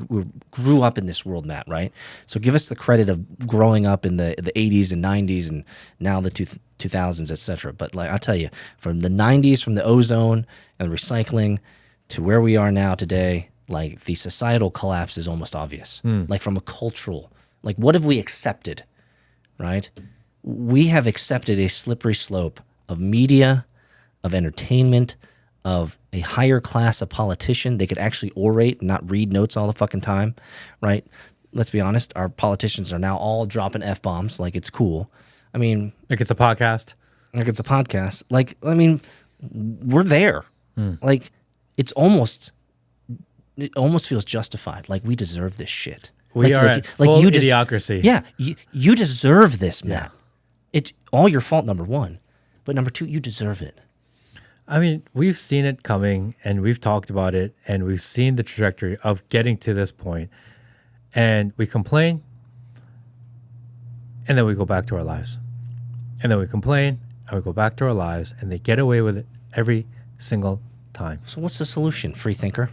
S2: grew up in this world, Matt, right? So give us the credit of growing up in the 80s and 90s and now the 2000s, et cetera. But like I'll tell you, from the 90s, from the ozone and recycling to where we are now today, like the societal collapse is almost obvious. Like from a cultural, like what have we accepted, right? We have accepted a slippery slope of media, of entertainment, of a higher class of politician. They could actually orate and not read notes all the fucking time, right? Let's be honest, our politicians are now all dropping F-bombs like it's cool. I mean...
S1: Like it's a podcast.
S2: Like it's a podcast. Like, I mean, we're there. Like, it almost feels justified. Like, we deserve this shit.
S1: We are at full idiocracy.
S2: Yeah, you deserve this, Matt. It's all your fault, number one. But number two, you deserve it.
S1: I mean, we've seen it coming and we've talked about it and we've seen the trajectory of getting to this point. And we complain and then we go back to our lives. And then we complain and we go back to our lives and they get away with it every single time.
S2: So what's the solution, free thinker?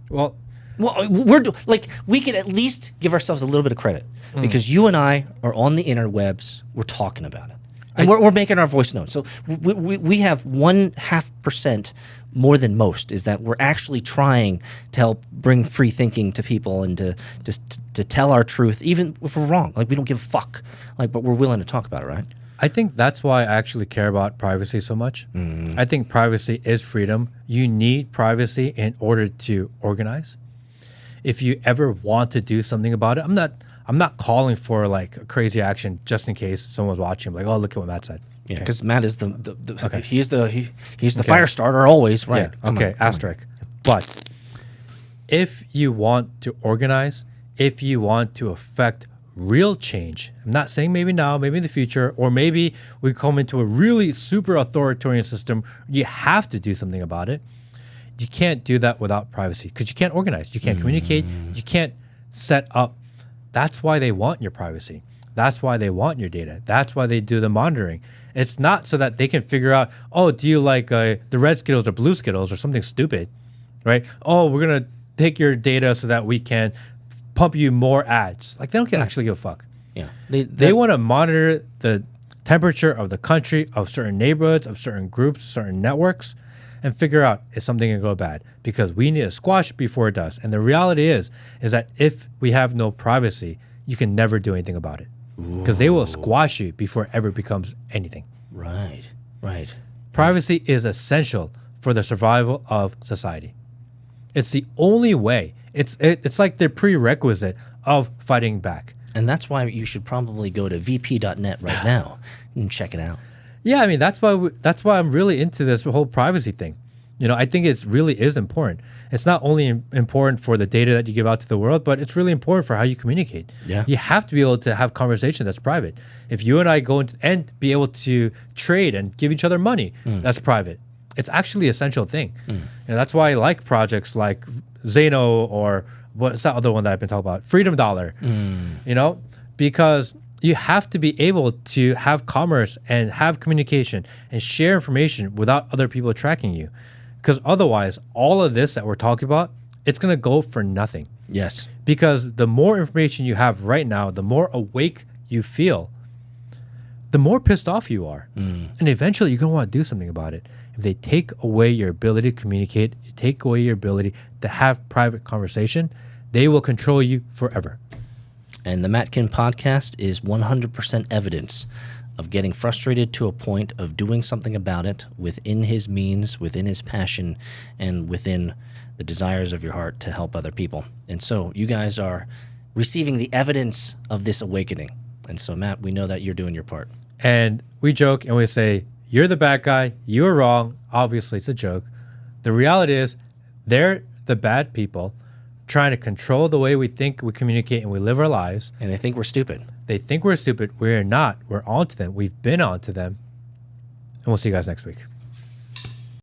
S1: Well,
S2: we could at least give ourselves a little bit of credit because you and I are on the interwebs. We're talking about it. And we're making our voice known. So we have 0.5% more than most is that we're actually trying to help bring free thinking to people and to tell our truth, even if we're wrong. Like we don't give a fuck. Like, but we're willing to talk about it, right?
S1: I think that's why I actually care about privacy so much. I think privacy is freedom. You need privacy in order to organize. If you ever want to do something about it, I'm not calling for like a crazy action just in case someone's watching. Like, oh, look at what Matt said.
S2: Yeah, because Matt is he's the fire starter always, right?
S1: Yeah. Okay, asterisk. But if you want to organize, if you want to affect real change, I'm not saying maybe now, maybe in the future, or maybe we come into a really super authoritarian system, you have to do something about it. You can't do that without privacy because you can't organize, you can't communicate, you can't set up. That's why they want your privacy. That's why they want your data. That's why they do the monitoring. It's not so that they can figure out, oh, do you like the red Skittles or blue Skittles or something stupid, right? Oh, we're going to take your data so that we can pump you more ads. Like they don't actually give a fuck.
S2: Yeah.
S1: They want to monitor the temperature of the country, of certain neighborhoods, of certain groups, certain networks, and figure out is something going to go bad because we need to squash it before it does. And the reality is that if we have no privacy, you can never do anything about it because they will squash you before it ever becomes anything.
S2: Right.
S1: Privacy is essential for the survival of society. It's the only way. It's like the prerequisite of fighting back.
S2: And that's why you should probably go to vp.net right now and check it out.
S1: Yeah, I mean that's why I'm really into this whole privacy thing. You know, I think it really is important. It's not only important for the data that you give out to the world, but it's really important for how you communicate.
S2: Yeah.
S1: You have to be able to have conversation that's private. If you and I go into and be able to trade and give each other money, that's private. It's actually an essential thing. You know, that's why I like projects like Zeno or what's that other one that I've been talking about? Freedom Dollar. You know, because you have to be able to have commerce and have communication and share information without other people tracking you. Because otherwise, all of this that we're talking about, it's going to go for nothing.
S2: Yes.
S1: Because the more information you have right now, the more awake you feel, the more pissed off you are. And eventually you're going to want to do something about it. if they take away your ability to communicate, take away your ability to have private conversation, they will control you forever.
S2: And the Matt Kim podcast is 100% evidence of getting frustrated to a point of doing something about it within his means, within his passion, and within the desires of your heart to help other people. And so you guys are receiving the evidence of this awakening. And so, Matt, we know that you're doing your part.
S1: And we joke and we say, you're the bad guy, you were wrong. Obviously, it's a joke. The reality is they're the bad people trying to control the way we think, we communicate, and we live our lives.
S2: And they think we're stupid.
S1: They think we're stupid. We're not. We're on to them. We've been on to them. And we'll see you guys next week.